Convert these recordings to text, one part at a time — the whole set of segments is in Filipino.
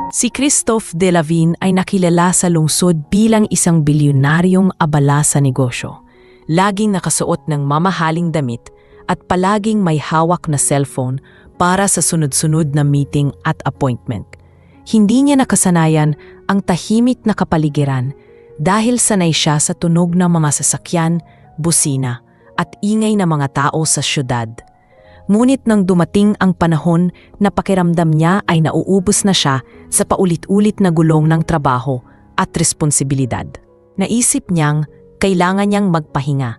Si Christophe Delavin ay nakilala sa lungsod bilang isang bilyonaryong abala sa negosyo. Laging nakasuot ng mamahaling damit at palaging may hawak na cellphone para sa sunod-sunod na meeting at appointment. Hindi niya nakasanayan ang tahimik na kapaligiran dahil sanay siya sa tunog ng mga sasakyan, busina at ingay ng mga tao sa syudad. Ngunit nang dumating ang panahon na pakiramdam niya ay nauubos na siya sa paulit-ulit na gulong ng trabaho at responsibilidad. Naisip niyang kailangan niyang magpahinga.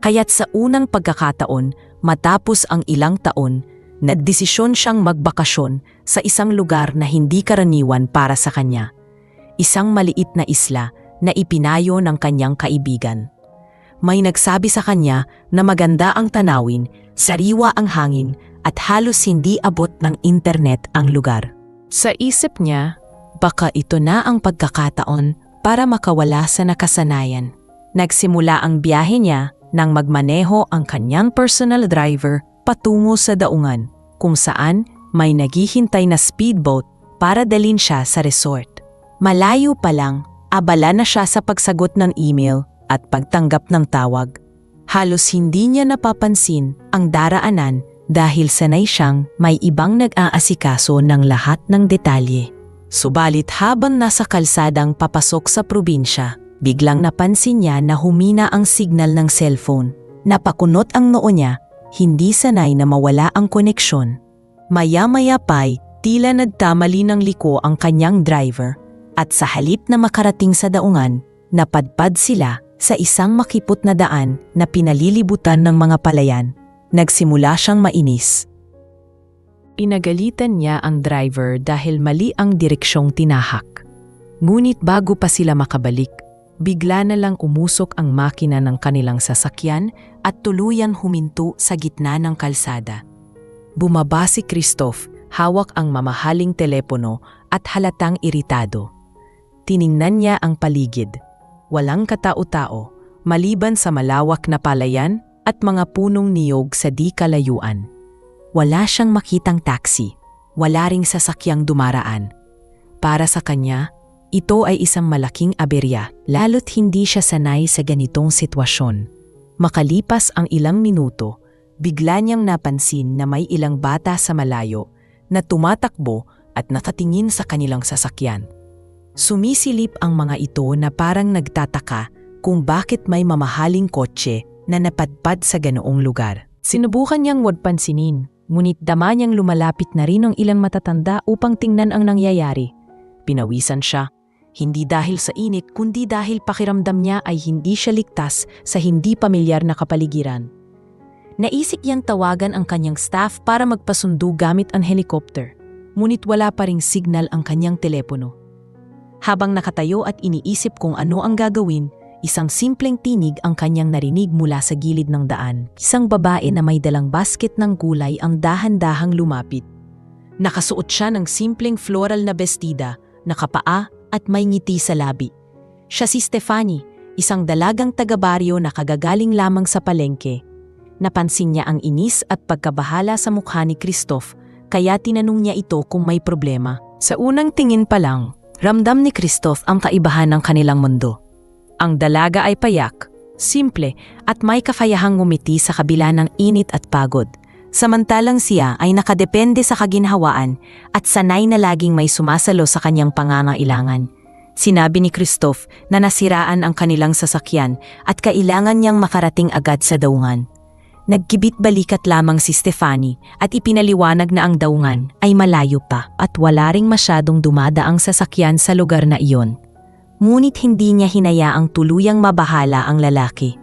Kaya't sa unang pagkakataon, matapos ang ilang taon, nagdesisyon siyang magbakasyon sa isang lugar na hindi karaniwan para sa kanya. Isang maliit na isla na ipinayo ng kanyang kaibigan. May nagsabi sa kanya na maganda ang tanawin, sariwa ang hangin at halos hindi abot ng internet ang lugar. Sa isip niya, baka ito na ang pagkakataon para makawala sa nakasanayan. Nagsimula ang biyahe niya nang magmaneho ang kanyang personal driver patungo sa daungan, kung saan may naghihintay na speedboat para dalhin siya sa resort. Malayo pa lang, abala na siya sa pagsagot ng email at pagtanggap ng tawag. Halos hindi niya napapansin ang daraanan dahil sanay siyang may ibang nag-aasikaso ng lahat ng detalye. Subalit habang nasa kalsadang papasok sa probinsya, biglang napansin niya na humina ang signal ng cellphone. Napakunot ang noo niya, hindi sanay na mawala ang koneksyon. Maya-maya pa'y tila nagtamali ng liko ang kanyang driver at sa halip na makarating sa daungan, napadpad sila sa isang makipot na daan na pinalilibutan ng mga palayan. Nagsimula siyang mainis. Pinagalitan niya ang driver dahil mali ang direksyong tinahak. Ngunit bago pa sila makabalik, bigla na lang umusok ang makina ng kanilang sasakyan at tuluyan huminto sa gitna ng kalsada. Bumaba si Christophe, hawak ang mamahaling telepono at halatang iritado. Tiningnan niya ang paligid. Walang katao-tao, maliban sa malawak na palayan at mga punong niyog sa di kalayuan. Wala siyang makitang taxi, wala ring sasakyang dumaraan. Para sa kanya, ito ay isang malaking aberya, lalo't hindi siya sanay sa ganitong sitwasyon. Makalipas ang ilang minuto, bigla niyang napansin na may ilang bata sa malayo na tumatakbo at nakatingin sa kanilang sasakyan. Sumisilip ang mga ito na parang nagtataka kung bakit may mamahaling kotse na napadpad sa ganoong lugar. Sinubukan niyang wag pansinin, ngunit dama niyang lumalapit na rin ang ilang matatanda upang tingnan ang nangyayari. Pinawisan siya, hindi dahil sa init kundi dahil pakiramdam niya ay hindi siya ligtas sa hindi pamilyar na kapaligiran. Naisip niyang tawagan ang kanyang staff para magpasundo gamit ang helicopter, ngunit wala pa ring signal ang kanyang telepono. Habang nakatayo at iniisip kung ano ang gagawin, isang simpleng tinig ang kanyang narinig mula sa gilid ng daan. Isang babae na may dalang basket ng gulay ang dahan-dahang lumapit. Nakasuot siya ng simpleng floral na bestida, nakapaa at may ngiti sa labi. Siya si Stephanie, isang dalagang taga-baryo na kagagaling lamang sa palengke. Napansin niya ang inis at pagkabahala sa mukha ni Christophe, kaya tinanong niya ito kung may problema. Sa unang tingin pa lang, ramdam ni Christophe ang kaibahan ng kanilang mundo. Ang dalaga ay payak, simple at may kakayahang ngumiti sa kabila ng init at pagod. Samantalang siya ay nakadepende sa kaginhawaan at sanay na laging may sumasalo sa kanyang pangangailangan. Sinabi ni Christophe na nasiraan ang kanilang sasakyan at kailangan niyang makarating agad sa daungan. Nagkibit-balikat lamang si Stephanie at ipinaliwanag na ang daungan ay malayo pa at wala ring masyadong dumadaang sasakyan sa lugar na iyon. Ngunit hindi niya hinayaang tuluyang mabahala ang lalaki.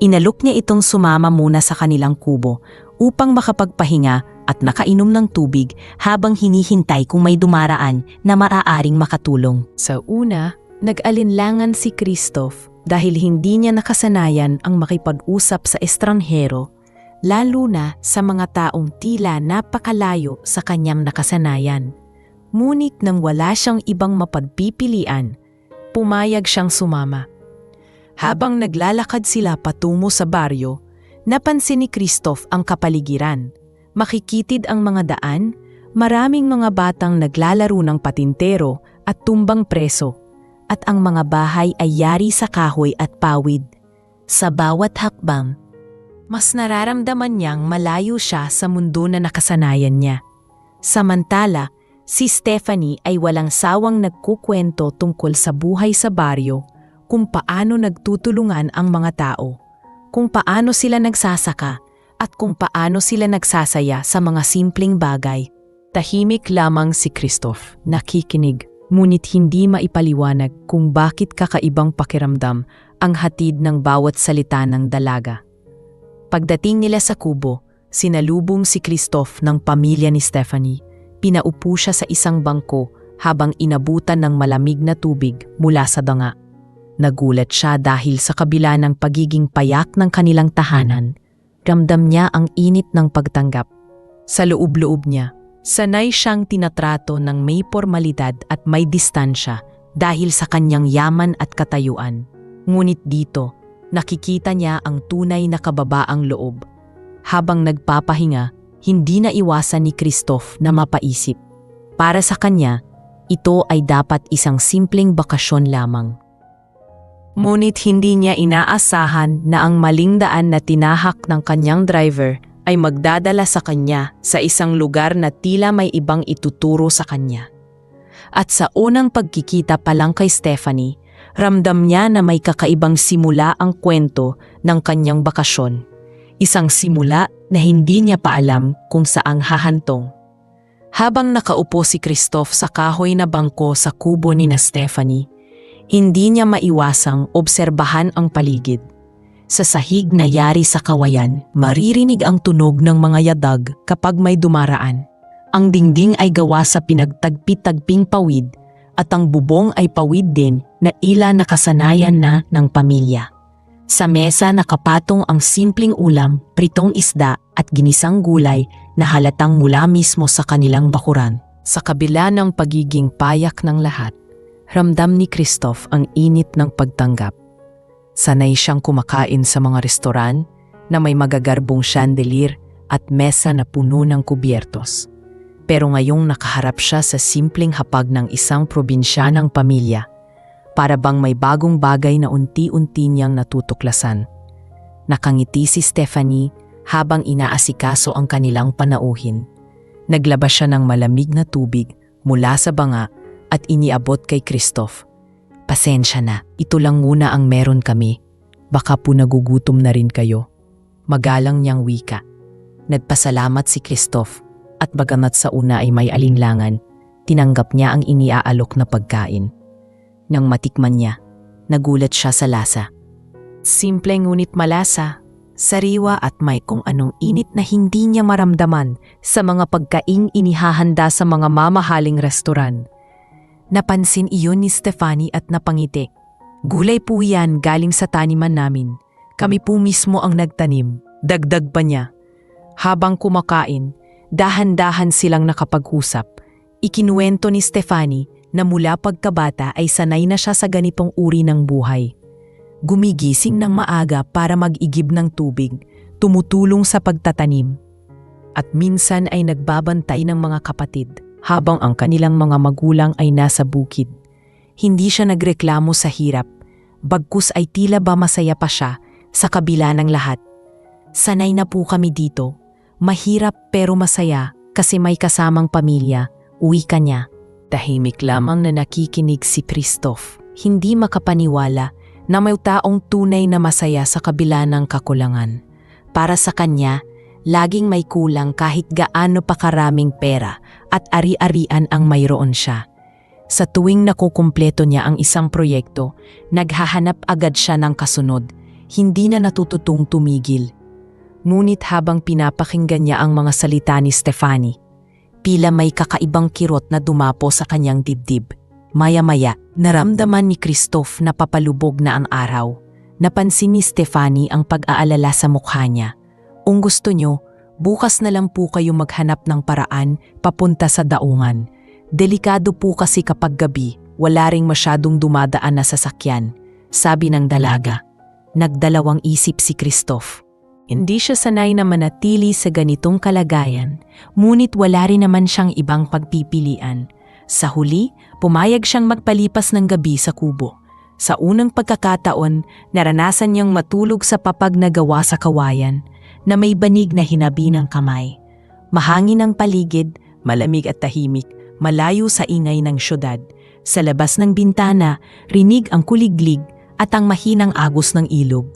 Inalok niya itong sumama muna sa kanilang kubo upang makapagpahinga at nakainom ng tubig habang hinihintay kung may dumaraan na maaaring makatulong. Sa una, nag-alinlangan si Christophe dahil hindi niya nakasanayan ang makipag-usap sa estranghero, lalo na sa mga taong tila napakalayo sa kanyang nakasanayan. Ngunit nang wala siyang ibang mapagpipilian, pumayag siyang sumama. Habang naglalakad sila patungo sa baryo, napansin ni Christophe ang kapaligiran. Makikitid ang mga daan, Maraming mga batang naglalaro ng patintero at tumbang preso, at ang mga bahay ay yari sa kahoy at pawid. Sa bawat hakbang, mas nararamdaman niyang malayo siya sa mundo na nakasanayan niya. Samantala, si Stephanie ay walang sawang nagkukwento tungkol sa buhay sa baryo, kung paano nagtutulungan ang mga tao, kung paano sila nagsasaka, at kung paano sila nagsasaya sa mga simpleng bagay. Tahimik lamang si Christoph, nakikinig, ngunit hindi maipaliwanag kung bakit kakaibang pakiramdam ang hatid ng bawat salita ng dalaga. Pagdating nila sa kubo, sinalubong si Christoph ng pamilya ni Stephanie. Pinaupo siya sa isang bangko habang inabutan ng malamig na tubig mula sa danga. Nagulat siya dahil sa kabila ng pagiging payak ng kanilang tahanan, ramdam niya ang init ng pagtanggap. Sa loob-loob niya, sanay siyang tinatrato ng may formalidad at may distansya dahil sa kanyang yaman at katayuan. Ngunit dito, nakikita niya ang tunay na kababaang loob. Habang nagpapahinga, hindi na iwasan ni Christoph na mapaisip. Para sa kanya, ito ay dapat isang simpleng bakasyon lamang. Ngunit hindi niya inaasahan na ang maling daan na tinahak ng kanyang driver ay magdadala sa kanya sa isang lugar na tila may ibang ituturo sa kanya. At sa unang pagkikita pa lang kay Stephanie, ramdam niya na may kakaibang simula ang kwento ng kanyang bakasyon. Isang simula na hindi niya pa alam kung saang hahantong. Habang nakaupo si Christoph sa kahoy na bangko sa kubo ni na Stephanie, hindi niya maiwasang obserbahan ang paligid. Sa sahig na yari sa kawayan, maririnig ang tunog ng mga yadag kapag may dumaraan. Ang dingding ay gawa sa pinagtagpi-tagping pawid at ang bubong ay pawid din na ila nakasanayan na ng pamilya. Sa mesa nakapatong ang simpleng ulam, pritong isda at ginisang gulay na halatang mula mismo sa kanilang bakuran. Sa kabila ng pagiging payak ng lahat, ramdam ni Christoph ang init ng pagtanggap. Sanay siyang kumakain sa mga restoran na may magagarbong chandelier at mesa na puno ng kubyertos. Pero ngayong nakaharap siya sa simpleng hapag ng isang probinsyanang pamilya, para bang may bagong bagay na unti-unti niyang natutuklasan. Nakangiti si Stephanie habang inaasikaso ang kanilang panauhin. Naglabas siya ng malamig na tubig mula sa banga at iniabot kay Christoph. Pasensya na, ito lang muna ang meron kami. Baka po nagugutom na rin kayo. Magalang niyang wika. Nagpasalamat si Christoph at bagamat sa una ay may alinlangan, tinanggap niya ang iniaalok na pagkain. Nang matikman niya, nagulat siya sa lasa. Simple ngunit malasa, sariwa at may kung anong init na hindi niya maramdaman sa mga pagkaing inihahanda sa mga mamahaling restoran. Napansin iyon ni Stephanie at napangiti. Gulay po yan galing sa taniman namin. Kami po mismo ang nagtanim. Dagdag pa niya. Habang kumakain, dahan-dahan silang nakapag-usap. Ikinuwento ni Stephanie na mula pagkabata ay sanay na siya sa ganitong uri ng buhay. Gumigising ng maaga para mag-igib ng tubig, tumutulong sa pagtatanim. At minsan ay nagbabantay ng mga kapatid habang ang kanilang mga magulang ay nasa bukid. Hindi siya nagreklamo sa hirap, bagkus ay tila ba masaya pa siya sa kabila ng lahat. Sanay na po kami dito, mahirap pero masaya kasi may kasamang pamilya, wika niya. Tahimik lamang na nakikinig si Christoph, hindi makapaniwala na may taong tunay na masaya sa kabila ng kakulangan. Para sa kanya, laging may kulang kahit gaano pa karaming pera at ari-arian ang mayroon siya. Sa tuwing nakukumpleto niya ang isang proyekto, naghahanap agad siya ng kasunod, hindi na natututong tumigil. Ngunit habang pinapakinggan niya ang mga salita ni Stephanie, tila may kakaibang kirot na dumapo sa kanyang dibdib. Maya-maya, naramdaman ni Christoph na papalubog na ang araw. Napansin ni Stephanie ang pag-aalala sa mukha niya. Kung gusto nyo, bukas na lang po kayo maghanap ng paraan papunta sa daungan. Delikado po kasi kapag gabi, wala ring masyadong dumadaan na sasakyan, sabi ng dalaga. Nagdalawang isip si Christoph. Hindi siya sanay na manatili sa ganitong kalagayan, ngunit wala rin naman siyang ibang pagpipilian. Sa huli, pumayag siyang magpalipas ng gabi sa kubo. Sa unang pagkakataon, naranasan niyang matulog sa papag na gawa sa kawayan, na may banig na hinabi ng kamay. Mahangin ang paligid, malamig at tahimik, malayo sa ingay ng syudad. Sa labas ng bintana, rinig ang kuliglig at ang mahinang agos ng ilog.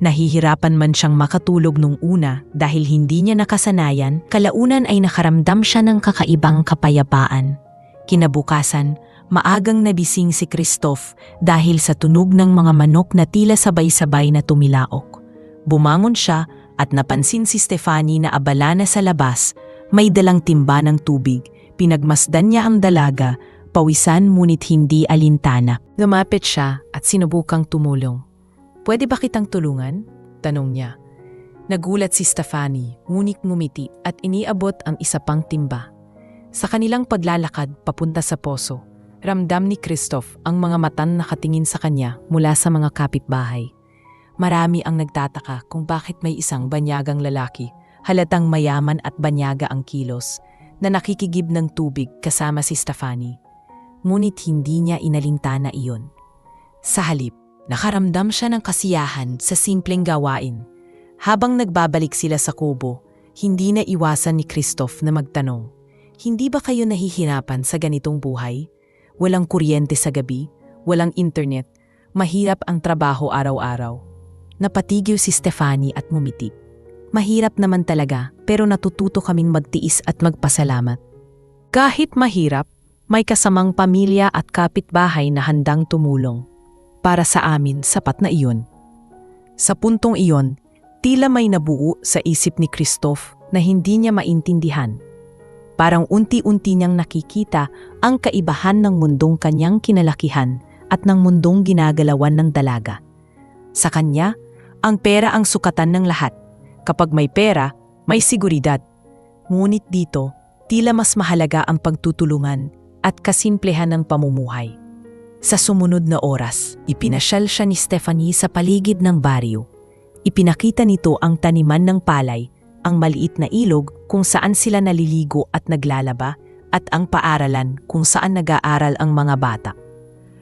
Nahihirapan man siyang makatulog nung una dahil hindi niya nakasanayan, kalaunan ay nakaramdam siya ng kakaibang kapayapaan. Kinabukasan, maagang nabising si Christoph dahil sa tunog ng mga manok na tila sabay-sabay na tumilaok. Bumangon siya at napansin si Stefanie na abala na sa labas, may dalang timba ng tubig. Pinagmasdan niya ang dalaga, pawisan ngunit hindi alintana. Lumapit siya at sinubukang tumulong. "Pwede ba kitang tulungan?" tanong niya. Nagulat si Stefanie, ngunit ngumiti at iniabot ang isa pang timba. Sa kanilang paglalakad papunta sa poso, ramdam ni Christoph ang mga matan nakatingin sa kanya mula sa mga kapitbahay. Marami ang nagtataka kung bakit may isang banyagang lalaki, halatang mayaman at banyaga ang kilos, na nakikigib ng tubig kasama si Stefanie. Ngunit hindi niya inalintana iyon. Sa halip, nakaramdam siya ng kasiyahan sa simpleng gawain. Habang nagbabalik sila sa kubo, hindi na iwasan ni Christoph na magtanong, "Hindi ba kayo nahihirapan sa ganitong buhay? Walang kuryente sa gabi, walang internet, mahirap ang trabaho araw-araw." Napatigil si Stefanie at ngumiti. "Mahirap naman talaga, pero natututo kaming magtiis at magpasalamat. Kahit mahirap, may kasamang pamilya at kapitbahay na handang tumulong. Para sa amin, sapat na iyon." Sa puntong iyon, tila may nabuo sa isip ni Christoph na hindi niya maintindihan. Parang unti-unti niyang nakikita ang kaibahan ng mundong kanyang kinalakihan at ng mundong ginagalawan ng dalaga. Sa kanya, ang pera ang sukatan ng lahat. Kapag may pera, may seguridad. Ngunit dito, tila mas mahalaga ang pagtutulungan at kasimplehan ng pamumuhay. Sa sumunod na oras, ipinasyal siya ni Stefanie sa paligid ng baryo. Ipinakita nito ang taniman ng palay, ang maliit na ilog kung saan sila naliligo at naglalaba, at ang paaralan kung saan nag-aaral ang mga bata.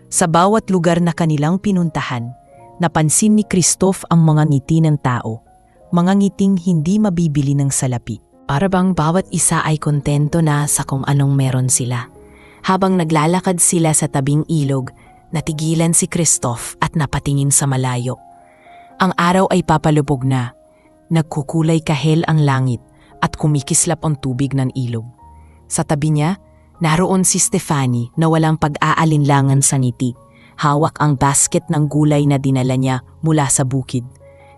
Sa bawat lugar na kanilang pinuntahan, napansin ni Christoph ang mga ngiti ng tao, mga ngiting hindi mabibili ng salapi. Para bang bawat isa ay kontento na sa kung anong meron sila. Habang naglalakad sila sa tabing ilog, natigilan si Christoph at napatingin sa malayo. Ang araw ay papalubog na. Nagkukulay kahel ang langit at kumikislap ang tubig ng ilog. Sa tabi niya, naroon si Stefanie na walang pag-aalinlangan sa ngiti. Hawak ang basket ng gulay na dinala niya mula sa bukid.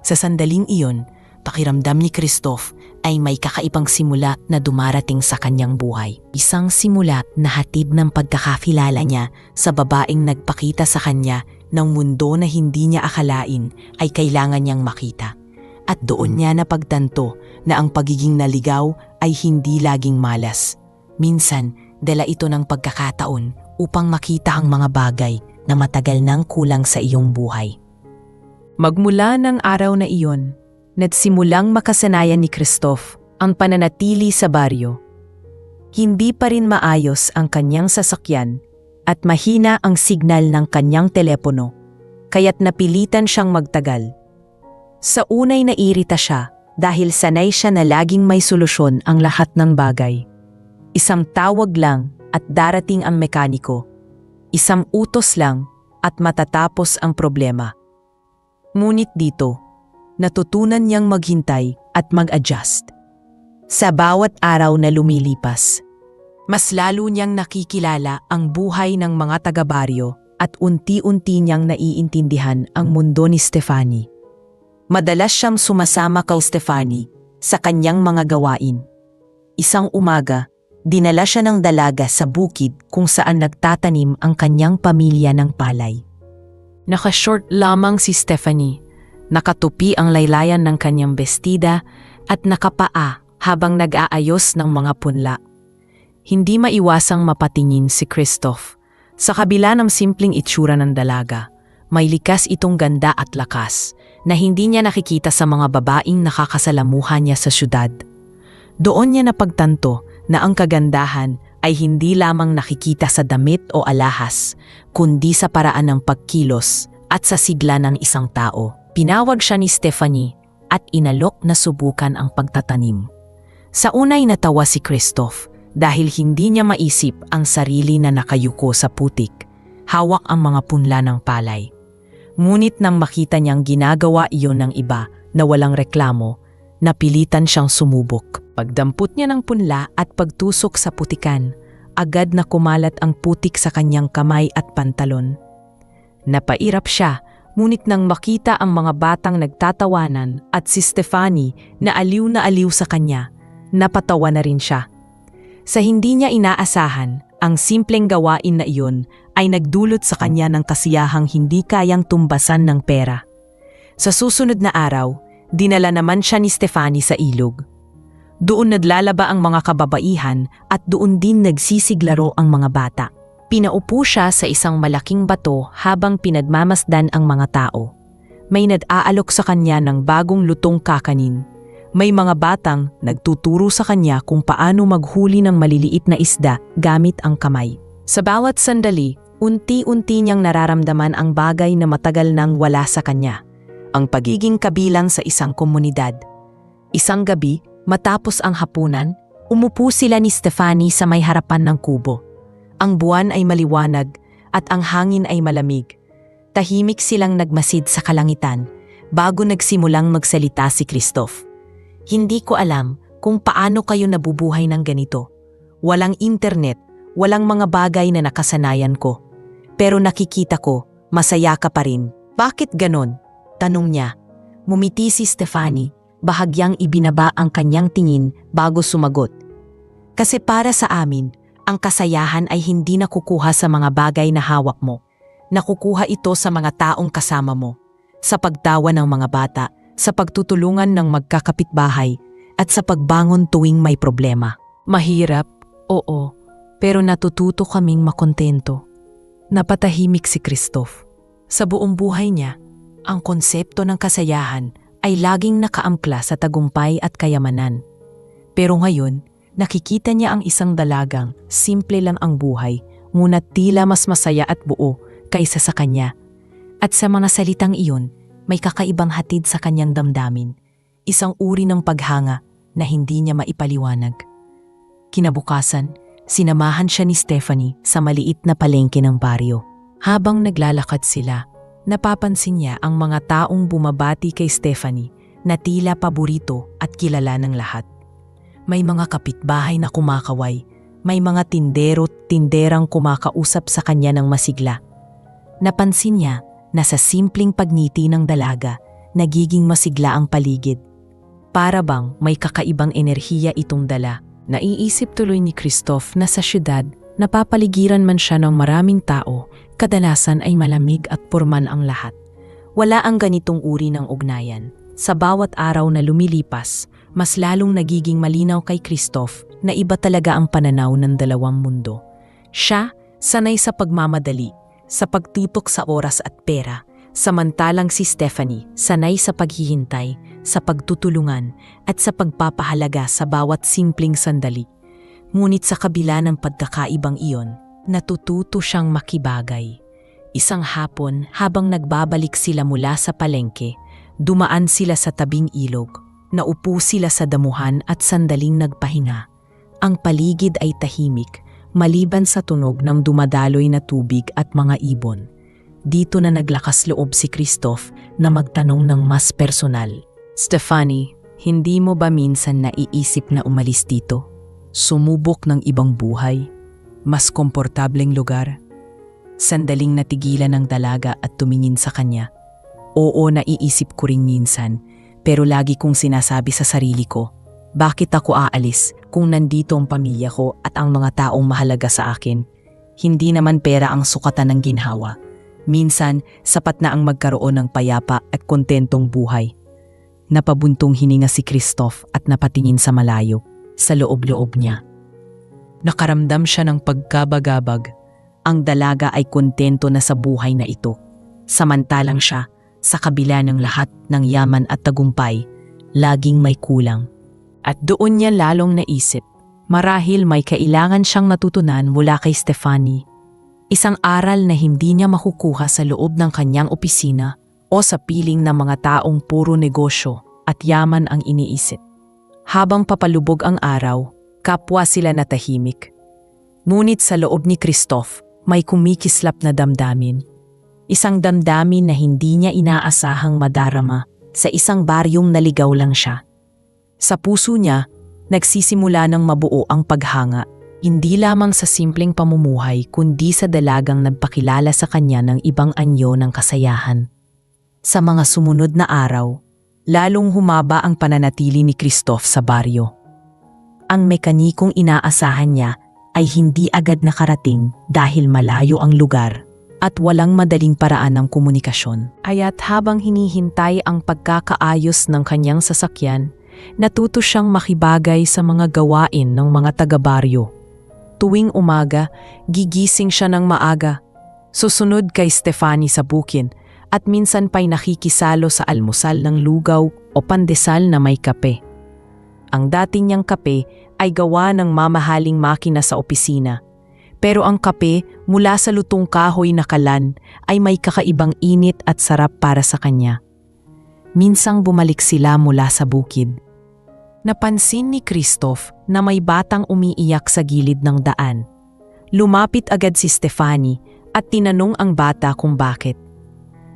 Sa sandaling iyon, pakiramdam ni Christoph ay may kakaibang simula na dumarating sa kanyang buhay. Isang simula na hatid ng pagkakakilala niya sa babaeng nagpakita sa kanya ng mundo na hindi niya akalain ay kailangan niyang makita. At doon niya napagtanto na ang pagiging naligaw ay hindi laging malas. Minsan, dala ito ng pagkakataon upang makita ang mga bagay na matagal nang kulang sa iyong buhay. Magmula ng araw na iyon, nagsimulang makasanayan ni Christoph ang pananatili sa baryo. Hindi pa rin maayos ang kanyang sasakyan at mahina ang signal ng kanyang telepono, kaya't napilitan siyang magtagal. Sa unay nairita siya dahil sanay siya na laging may solusyon ang lahat ng bagay. Isang tawag lang at darating ang mekaniko. Isang utos lang at matatapos ang problema. Ngunit dito, natutunan niyang maghintay at mag-adjust. Sa bawat araw na lumilipas, mas lalo niyang nakikilala ang buhay ng mga taga-baryo at unti-unti niyang naiintindihan ang mundo ni Stefanie. Madalas siyang sumasama kay Stefanie sa kanyang mga gawain. Isang umaga, dinala siya ng dalaga sa bukid kung saan nagtatanim ang kanyang pamilya ng palay. Naka-short lamang si Stefanie, nakatupi ang laylayan ng kanyang bestida at nakapaa habang nag-aayos ng mga punla. Hindi maiwasang mapatingin si Christoph. Sa kabila ng simpleng itsura ng dalaga, may likas itong ganda at lakas. na hindi niya nakikita sa mga babaeng nakakasalamuhan niya sa syudad. Doon niya napagtanto na ang kagandahan ay hindi lamang nakikita sa damit o alahas, kundi sa paraan ng pagkilos at sa sigla ng isang tao. Pinawag siya ni Stephanie at inalok na subukan ang pagtatanim. Sa unay natawa si Christoph dahil hindi niya maisip ang sarili na nakayuko sa putik, hawak ang mga punla ng palay. Ngunit nang makita niyang ginagawa iyon ng iba na walang reklamo, napilitan siyang sumubok. Pagdampot niya ng punla at pagtusok sa putikan, agad na kumalat ang putik sa kanyang kamay at pantalon. Napairap siya, ngunit nang makita ang mga batang nagtatawanan at si Stephanie na aliw sa kanya, napatawa na rin siya. Sa hindi niya inaasahan, ang simpleng gawain na iyon ay nagdulot sa kanya ng kasiyahang hindi kayang tumbasan ng pera. Sa susunod na araw, dinala naman siya ni Stephanie sa ilog. Doon naglalaba ang mga kababaihan at doon din nagsisiglaro ang mga bata. Pinaupo siya sa isang malaking bato habang pinagmamasdan ang mga tao. May nag-aalok sa kanya ng bagong lutong kakanin. May mga batang nagtuturo sa kanya kung paano maghuli ng maliliit na isda gamit ang kamay. Sa bawat sandali, unti-unti niyang nararamdaman ang bagay na matagal nang wala sa kanya, ang pagiging kabilang sa isang komunidad. Isang gabi, matapos ang hapunan, umupo sila ni Stephanie sa may harapan ng kubo. Ang buwan ay maliwanag at ang hangin ay malamig. Tahimik silang nagmasid sa kalangitan bago nagsimulang magsalita si Christoph. Hindi ko alam kung paano kayo nabubuhay ng ganito. Walang internet, walang mga bagay na nakasanayan ko. Pero nakikita ko, masaya ka pa rin. Bakit ganon? Tanong niya. Mumiti si Stephanie, bahagyang ibinaba ang kanyang tingin bago sumagot. Kasi para sa amin, ang kasayahan ay hindi nakukuha sa mga bagay na hawak mo. Nakukuha ito sa mga taong kasama mo, sa pagtawa ng mga bata, sa pagtutulungan ng magkakapitbahay, at sa pagbangon tuwing may problema. Mahirap, oo, pero natututo kaming makontento. Napatahimik si Christoph. Sa buong buhay niya, ang konsepto ng kasayahan ay laging nakaangkla sa tagumpay at kayamanan. Pero ngayon, nakikita niya ang isang dalagang simple lang ang buhay, ngunit tila mas masaya at buo kaysa sa kanya. At sa mga salitang iyon, may kakaibang hatid sa kanyang damdamin, isang uri ng paghanga na hindi niya maipaliwanag. Kinabukasan, sinamahan siya ni Stephanie sa maliit na palengke ng baryo. Habang naglalakad sila, napapansin niya ang mga taong bumabati kay Stephanie na tila paborito at kilala ng lahat. May mga kapitbahay na kumakaway, may mga tinderang kumakausap sa kanya ng masigla. Napansin niya na sa simpleng pagngiti ng dalaga, nagiging masigla ang paligid. Para bang may kakaibang enerhiya itong dala. Naiisip tuloy ni Christoph na sa syudad, napapaligiran man siya ng maraming tao, kadalasan ay malamig at porman ang lahat. Wala ang ganitong uri ng ugnayan. Sa bawat araw na lumilipas, mas lalong nagiging malinaw kay Christoph na iba talaga ang pananaw ng dalawang mundo. Siya, sanay sa pagmamadali, sa pagtipok sa oras at pera, samantalang si Stephanie sanay sa paghihintay, sa pagtutulungan at sa pagpapahalaga sa bawat simpleng sandali. Ngunit sa kabila ng pagkakaibang iyon, natututo siyang makibagay. Isang hapon habang nagbabalik sila mula sa palengke, dumaan sila sa tabing ilog, naupo sila sa damuhan at sandaling nagpahinga. Ang paligid ay tahimik, maliban sa tunog ng dumadaloy na tubig at mga ibon. Dito na naglakas loob si Christoph na magtanong ng mas personal. Stephanie, hindi mo ba minsan naiisip na umalis dito? Sumubok ng ibang buhay? Mas komportableng lugar? Sandaling natigilan ng dalaga at tumingin sa kanya. Oo, naiisip ko rin minsan, pero lagi kong sinasabi sa sarili ko, bakit ako aalis kung nandito ang pamilya ko at ang mga taong mahalaga sa akin? Hindi naman pera ang sukatan ng ginhawa. Minsan, sapat na ang magkaroon ng payapa at kontentong buhay. Napabuntong hininga si Christoph at napatingin sa malayo, sa loob-loob niya. Nakaramdam siya ng pagkabagabag. Ang dalaga ay kontento na sa buhay na ito. Samantalang siya, Sa kabila ng lahat ng yaman at tagumpay, laging may kulang. At doon niya lalong naisip, marahil may kailangan siyang matutunan mula kay Stefani. Isang aral na hindi niya makukuha sa loob ng kanyang opisina o sa piling ng mga taong puro negosyo at yaman ang iniisip. Habang papalubog ang araw, kapwa sila natahimik. Ngunit sa loob ni Christoph, may kumikislap na damdamin. Isang damdamin na hindi niya inaasahang madarama sa isang baryong naligaw lang siya. Sa puso niya, nagsisimula ng mabuo ang paghanga, hindi lamang sa simpleng pamumuhay kundi sa dalagang nagpakilala sa kanya ng ibang anyo ng kasayahan. Sa mga sumunod na araw, lalong humaba ang pananatili ni Christoph sa baryo. Ang mekanikong inaasahan niya ay hindi agad nakarating dahil malayo ang lugar at walang madaling paraan ng komunikasyon. Kaya't habang hinihintay ang pagkakaayos ng kanyang sasakyan, natuto siyang makibagay sa mga gawain ng mga taga-baryo. Tuwing umaga, gigising siya ng maaga. Susunod kay Stefani sa bukin at minsan pa'y nakikisalo sa almusal ng lugaw o pandesal na may kape. Ang dati niyang kape ay gawa ng mamahaling makina sa opisina. Pero ang kape mula sa lutong kahoy na kalan ay may kakaibang init at sarap para sa kanya. Minsang bumalik sila mula sa bukid. Napansin ni Christoph na may batang umiiyak sa gilid ng daan. Lumapit agad si Stefani at tinanong ang bata kung bakit.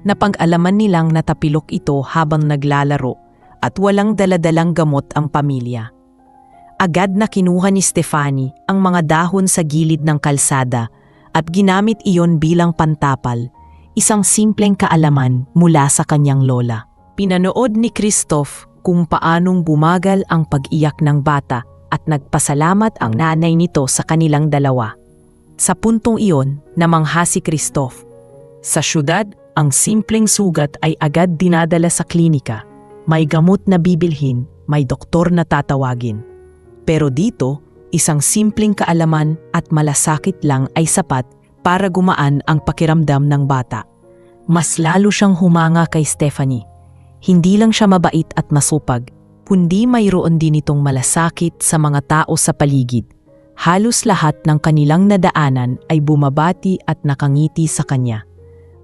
Napag-alaman nilang natapilok ito habang naglalaro at walang daladalang gamot ang pamilya. Agad na kinuha ni Stefani ang mga dahon sa gilid ng kalsada at ginamit iyon bilang pantapal, isang simpleng kaalaman mula sa kanyang lola. Pinanood ni Christoph kung paanong bumagal ang pag-iyak ng bata at nagpasalamat ang nanay nito sa kanilang dalawa. Sa puntong iyon, namangha si Christoph. Sa syudad, ang simpleng sugat ay agad dinadala sa klinika. May gamot na bibilhin, may doktor na tatawagin. Pero dito, isang simpleng kaalaman at malasakit lang ay sapat para gumaan ang pakiramdam ng bata. Mas lalo siyang humanga kay Stefani. Hindi lang siya mabait at masupag, kundi mayroon din itong malasakit sa mga tao sa paligid. Halos lahat ng kanilang nadaanan ay bumabati at nakangiti sa kanya.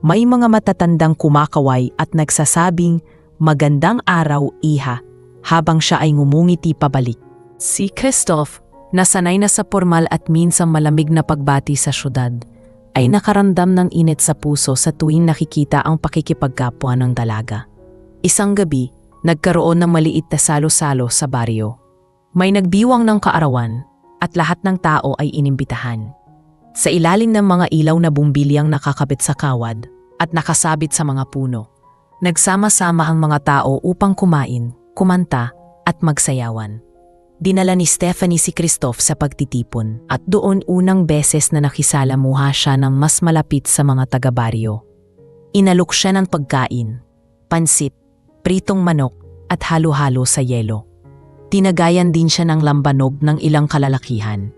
May mga matatandang kumakaway at nagsasabing, "Magandang araw, iha," habang siya ay ngumungiti pabalik. Si Christoph, nasanay na sa formal at minsang malamig na pagbati sa syudad, ay nakaramdam ng init sa puso sa tuwing nakikita ang pakikipagkapwa ng dalaga. Isang gabi, nagkaroon ng maliit na salo-salo sa baryo. May nagbiwang ng kaarawan at lahat ng tao ay inimbitahan. Sa ilalim ng mga ilaw na bumbilyang nakakabit sa kawad at nakasabit sa mga puno, nagsama-sama ang mga tao upang kumain, kumanta at magsayawan. Dinala ni Stefani si Christoph sa pagtitipon at doon unang beses na nakisalamuha siya ng mas malapit sa mga taga-baryo. Inalok siya ng pagkain, pansit, pritong manok at halo-halo sa yelo. Tinagayan din siya ng lambanog ng ilang kalalakihan.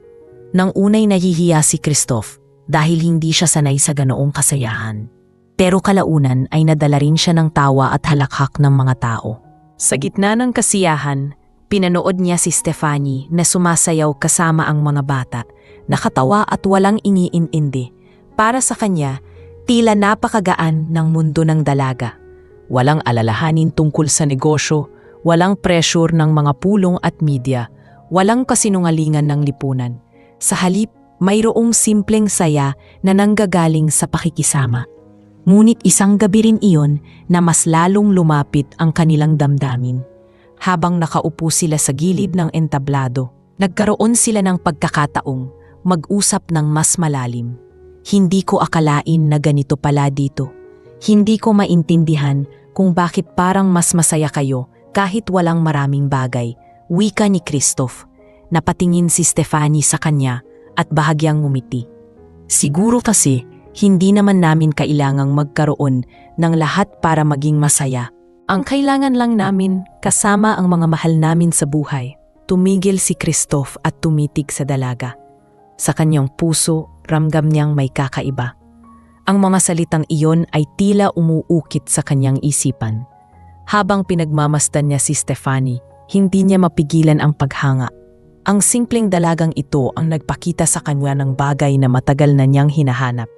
Nang unay nahihiya si Christoph dahil hindi siya sanay sa ganoong kasayahan. Pero kalaunan ay nadala rin siya ng tawa at halakhak ng mga tao. Sa gitna ng kasiyahan, pinanood niya si Stefani na sumasayaw kasama ang mga bata, nakatawa at walang iniintindi. Para sa kanya, tila napakagaan ng mundo ng dalaga. Walang alalahanin tungkol sa negosyo, walang pressure ng mga pulong at media, walang kasinungalingan ng lipunan. Sa halip, mayroong simpleng saya na nanggagaling sa pakikisama. Ngunit isang gabi rin iyon na mas lalong lumapit ang kanilang damdamin. Habang nakaupo sila sa gilid ng entablado, nagkaroon sila ng pagkakataong mag-usap ng mas malalim. Hindi ko akalain na ganito pala dito. Hindi ko maintindihan kung bakit parang mas masaya kayo kahit walang maraming bagay, wika ni Christoph. Napatingin si Stefani sa kanya at bahagyang ngumiti. Siguro kasi hindi naman namin kailangang magkaroon ng lahat para maging masaya. Ang kailangan lang namin kasama ang mga mahal namin sa buhay. Tumigil si Christoph at tumitig sa dalaga. Sa kanyang puso, ramdam niyang may kakaiba. Ang mga salitang iyon ay tila umuukit sa kanyang isipan. Habang pinagmamasdan niya si Stephanie, hindi niya mapigilan ang paghanga. Ang simpleng dalagang ito ang nagpakita sa kanya ng bagay na matagal na niyang hinahanap,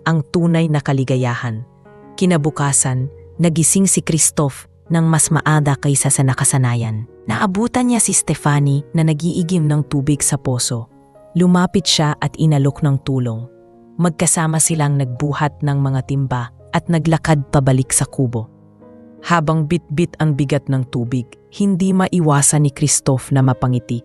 ang tunay na kaligayahan. Kinabukasan, nagising si Christoph nang mas maaga kaysa sa nakasanayan. Naabutan niya si Stephanie na nagiigim ng tubig sa poso. Lumapit siya at inalok ng tulong. Magkasama silang nagbuhat ng mga timba at naglakad pabalik sa kubo. Habang bitbit ang bigat ng tubig, hindi maiwasan ni Christoph na mapangiti.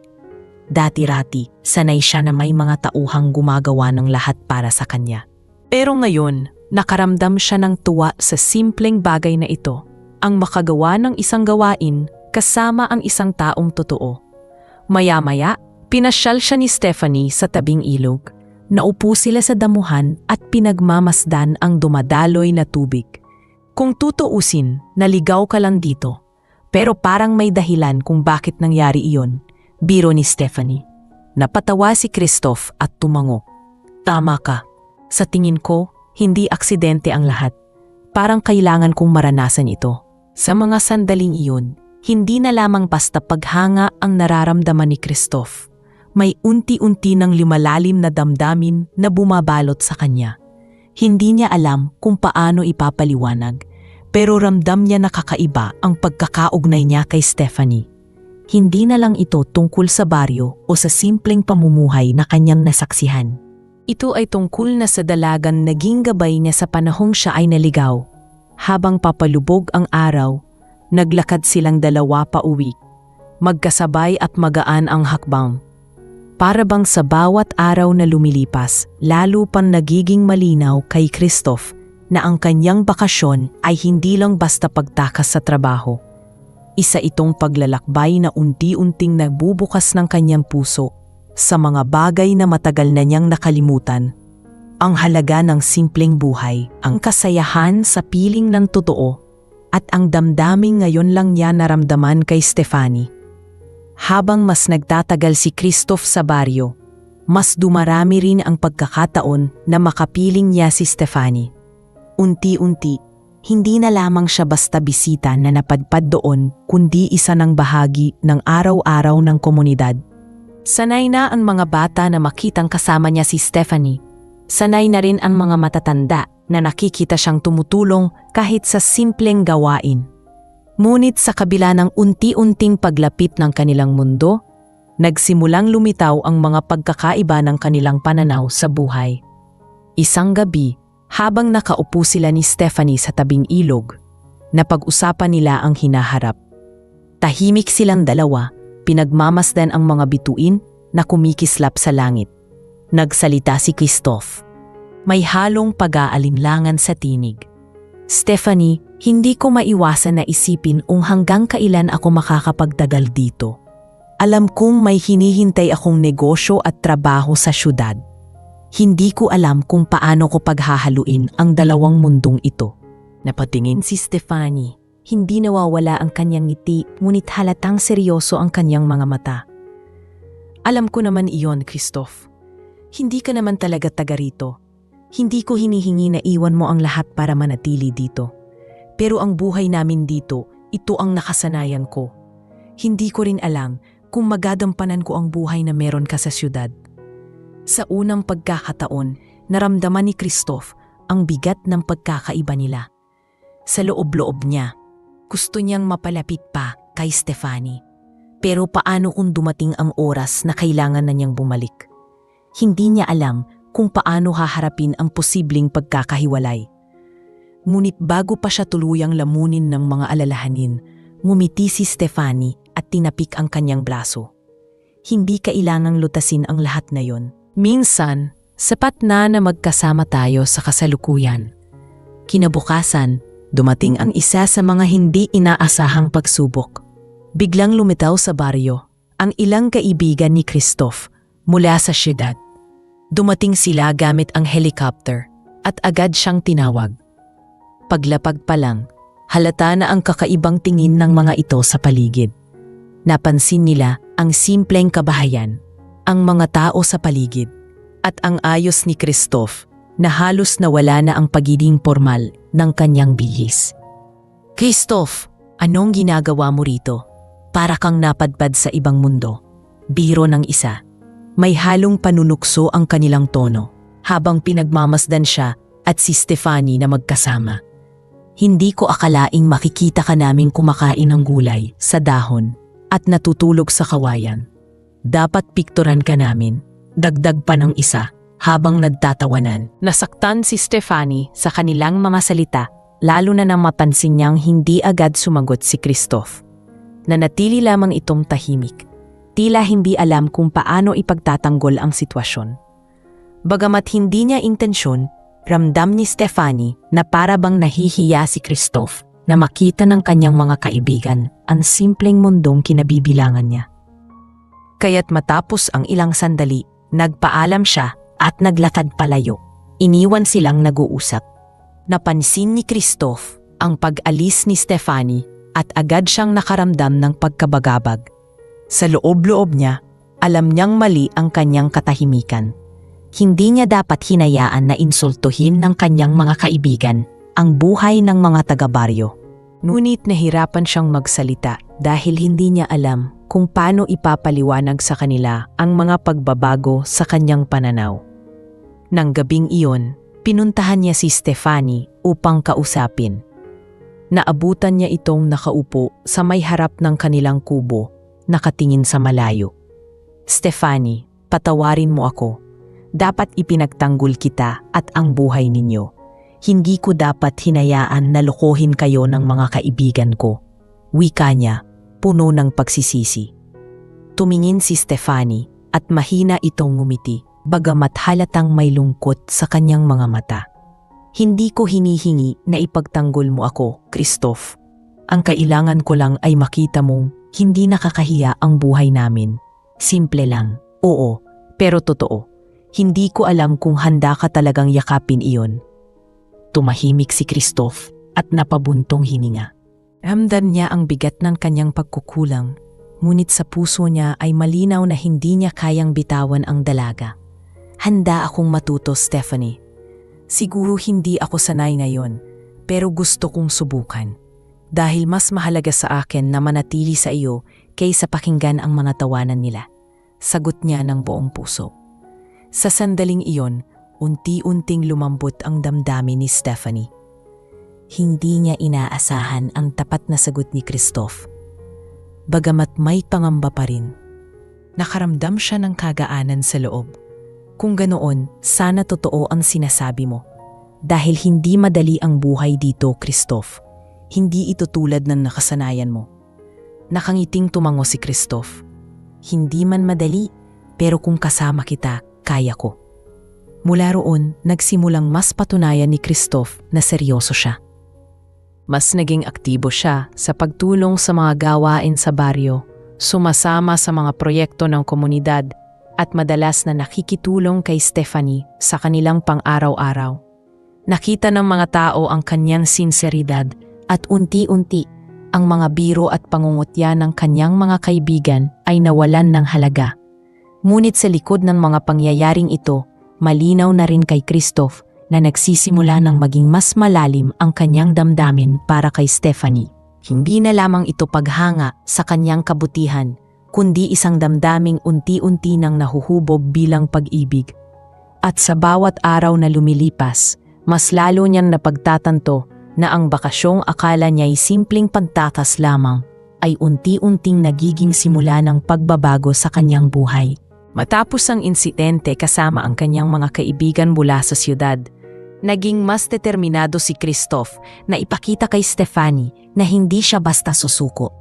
Dati-rati, sanay siya na may mga tauhang gumagawa ng lahat para sa kanya. Pero ngayon, nakaramdam siya ng tuwa sa simpleng bagay na ito, ang makagawa ng isang gawain kasama ang isang taong totoo. Maya-maya, pinasyal siya ni Stephanie sa tabing ilog. Naupo sila sa damuhan at pinagmamasdan ang dumadaloy na tubig. Kung tutuusin, naligaw ka lang dito. Pero parang may dahilan kung bakit nangyari iyon, biro ni Stephanie. Napatawa si Christoph at tumango. Tama ka. Sa tingin ko, hindi aksidente ang lahat. Parang kailangan kong maranasan ito. Sa mga sandaling iyon, hindi na lamang basta paghanga ang nararamdaman ni Christoph. May unti-unti ng lumalalim na damdamin na bumabalot sa kanya. Hindi niya alam kung paano ipapaliwanag, pero ramdam niya na kakaiba ang pagkakaugnay niya kay Stephanie. Hindi na lang ito tungkol sa baryo o sa simpleng pamumuhay na kanyang nasaksihan. Ito ay tungkol na sa dalagang naging gabay niya sa panahong siya ay naligaw. Habang papalubog ang araw, naglakad silang dalawa pa uwi. Magkasabay at magaan ang hakbang. Para bang sa bawat araw na lumilipas, lalo pang nagiging malinaw kay Christoph na ang kanyang bakasyon ay hindi lang basta pagtakas sa trabaho. Isa itong paglalakbay na unti-unting nagbubukas ng kanyang puso sa mga bagay na matagal na niyang nakalimutan. Ang halaga ng simpleng buhay, ang kasayahan sa piling ng totoo, at ang damdaming ngayon lang niya naramdaman kay Stephanie. Habang mas nagtatagal si Christoph sa baryo, mas dumarami rin ang pagkakataon na makapiling niya si Stephanie. Unti-unti, hindi na lamang siya basta bisita na napadpad doon kundi isa ng bahagi ng araw-araw ng komunidad. Sanay na ang mga bata na makitang kasama niya si Stephanie. Sanay na rin ang mga matatanda na nakikita siyang tumutulong kahit sa simpleng gawain. Ngunit sa kabila ng unti-unting paglapit ng kanilang mundo, nagsimulang lumitaw ang mga pagkakaiba ng kanilang pananaw sa buhay. Isang gabi, habang nakaupo sila ni Stephanie sa tabing ilog, napag-usapan nila ang hinaharap. Tahimik silang dalawa, pinagmamasdan ang mga bituin na kumikislap sa langit. Nagsalita si Christoph. May halong pag-aalinlangan sa tinig. Stephanie, hindi ko maiwasan na isipin kung hanggang kailan ako makakapagtagal dito. Alam kong may hinihintay akong negosyo at trabaho sa syudad. Hindi ko alam kung paano ko paghahaluin ang dalawang mundong ito. Napatingin si Stephanie. Hindi nawawala ang kanyang ngiti, ngunit halatang seryoso ang kanyang mga mata. Alam ko naman iyon, Christoph. Hindi ka naman talaga taga rito. Hindi ko hinihingi na iwan mo ang lahat para manatili dito. Pero ang buhay namin dito, ito ang nakasanayan ko. Hindi ko rin alam kung magagampanan ko ang buhay na meron ka sa syudad. Sa unang pagkakataon, naramdaman ni Christoph ang bigat ng pagkakaiba nila. Sa loob-loob niya, gusto niyang mapalapit pa kay Stephanie. Pero paano kung dumating ang oras na kailangan na niyang bumalik? Hindi niya alam kung paano haharapin ang posibleng pagkakahiwalay. Ngunit bago pa siya tuluyang lamunin ng mga alalahanin, ngumiti si Stephanie at tinapik ang kanyang braso. Hindi kailangang lutasin ang lahat na yon. Minsan, sapat na magkasama tayo sa kasalukuyan. Kinabukasan, dumating ang isa sa mga hindi inaasahang pagsubok. Biglang lumitaw sa baryo ang ilang kaibigan ni Christoph mula sa syudad. Dumating sila gamit ang helicopter at agad siyang tinawag. Paglapag pa lang, halata na ang kakaibang tingin ng mga ito sa paligid. Napansin nila ang simpleng kabahayan, ang mga tao sa paligid, at ang ayos ni Christoph na halos nawala na ang pagiging formal ng kanyang bihis. "Christoph, anong ginagawa mo rito? Para kang napadpad sa ibang mundo." Biro ng isa. May halong panunukso ang kanilang tono habang pinagmamasdan siya at si Stefanie na magkasama. "Hindi ko akalaing makikita ka naming kumakain ng gulay sa dahon at natutulog sa kawayan. Dapat pikturan ka namin." Dagdag pa ng isa habang nagtatawanan. Nasaktan si Stefanie sa kanilang mga salita, lalo na nang mapansin niyang hindi agad sumagot si Christoph. Nanatili lamang itong tahimik. Tila hindi alam kung paano ipagtatanggol ang sitwasyon. Bagamat hindi niya intensyon, ramdam ni Stefanie na para bang nahihiya si Christoph na makita ng kanyang mga kaibigan ang simpleng mundong kinabibilangan niya. Kaya't matapos ang ilang sandali, nagpaalam siya at naglakad palayo. Iniwan silang nag-uusap. Napansin ni Christoph ang pag-alis ni Stefanie at agad siyang nakaramdam ng pagkabagabag. Sa loob-loob niya, alam niyang mali ang kanyang katahimikan. Hindi niya dapat hinayaan na insultuhin ng kanyang mga kaibigan ang buhay ng mga taga-baryo. Ngunit nahirapan siyang magsalita dahil hindi niya alam kung paano ipapaliwanag sa kanila ang mga pagbabago sa kanyang pananaw. Nang gabing iyon, pinuntahan niya si Stefanie upang kausapin. Naabutan niya itong nakaupo sa may harap ng kanilang kubo, nakatingin sa malayo. "Stefanie, patawarin mo ako. Dapat ipinagtanggol kita at ang buhay ninyo. Hindi ko dapat hinayaan na lokohin kayo ng mga kaibigan ko." Wika niya, puno ng pagsisisi. Tumingin si Stefanie at mahina itong ngumiti, bagamat halatang may lungkot sa kanyang mga mata. "Hindi ko hinihingi na ipagtanggol mo ako, Christoph. Ang kailangan ko lang ay makita mong hindi nakakahiya ang buhay namin. Simple lang. Oo, pero totoo. Hindi ko alam kung handa ka talagang yakapin iyon." Tumahimik si Christoph at napabuntong hininga. Ramdam niya ang bigat ng kanyang pagkukulang, ngunit sa puso niya ay malinaw na hindi niya kayang bitawan ang dalaga. "Handa akong matuto, Stefanie. Siguro hindi ako sanay ngayon, pero gusto kong subukan. Dahil mas mahalaga sa akin na manatili sa iyo kaysa pakinggan ang mga tawanan nila." Sagot niya ng buong puso. Sa sandaling iyon, unti-unting lumambot ang damdamin ni Stefanie. Hindi niya inaasahan ang tapat na sagot ni Christoph. Bagamat may pangamba pa rin, nakaramdam siya ng kagaanan sa loob. Kung ganoon, sana totoo ang sinasabi mo. Dahil hindi madali ang buhay dito, Christoph. Hindi ito tulad ng nakasanayan mo. Nakangiting tumango si Christoph. "Hindi man madali, pero kung kasama kita, kaya ko." Mula roon, nagsimulang mas patunayan ni Christoph na seryoso siya. Mas naging aktibo siya sa pagtulong sa mga gawain sa baryo, sumasama sa mga proyekto ng komunidad at madalas na nakikitulong kay Stefanie sa kanilang pang-araw-araw. Nakita ng mga tao ang kanyang sinseridad at unti-unti ang mga biro at pangungutya ng kanyang mga kaibigan ay nawalan ng halaga. Ngunit sa likod ng mga pangyayaring ito, malinaw na rin kay Christoph na nagsisimula ng maging mas malalim ang kanyang damdamin para kay Stefanie. Hindi na lamang ito paghanga sa kanyang kabutihan, kundi isang damdaming unti-unti nang nahuhubog bilang pag-ibig. At sa bawat araw na lumilipas, mas lalo niyang napagtatanto na ang bakasyong akala niya'y simpleng pagtatas lamang ay unti-unting nagiging simula ng pagbabago sa kanyang buhay. Matapos ang insidente kasama ang kanyang mga kaibigan mula sa siyudad, naging mas determinado si Christoph na ipakita kay Stefanie na hindi siya basta susuko.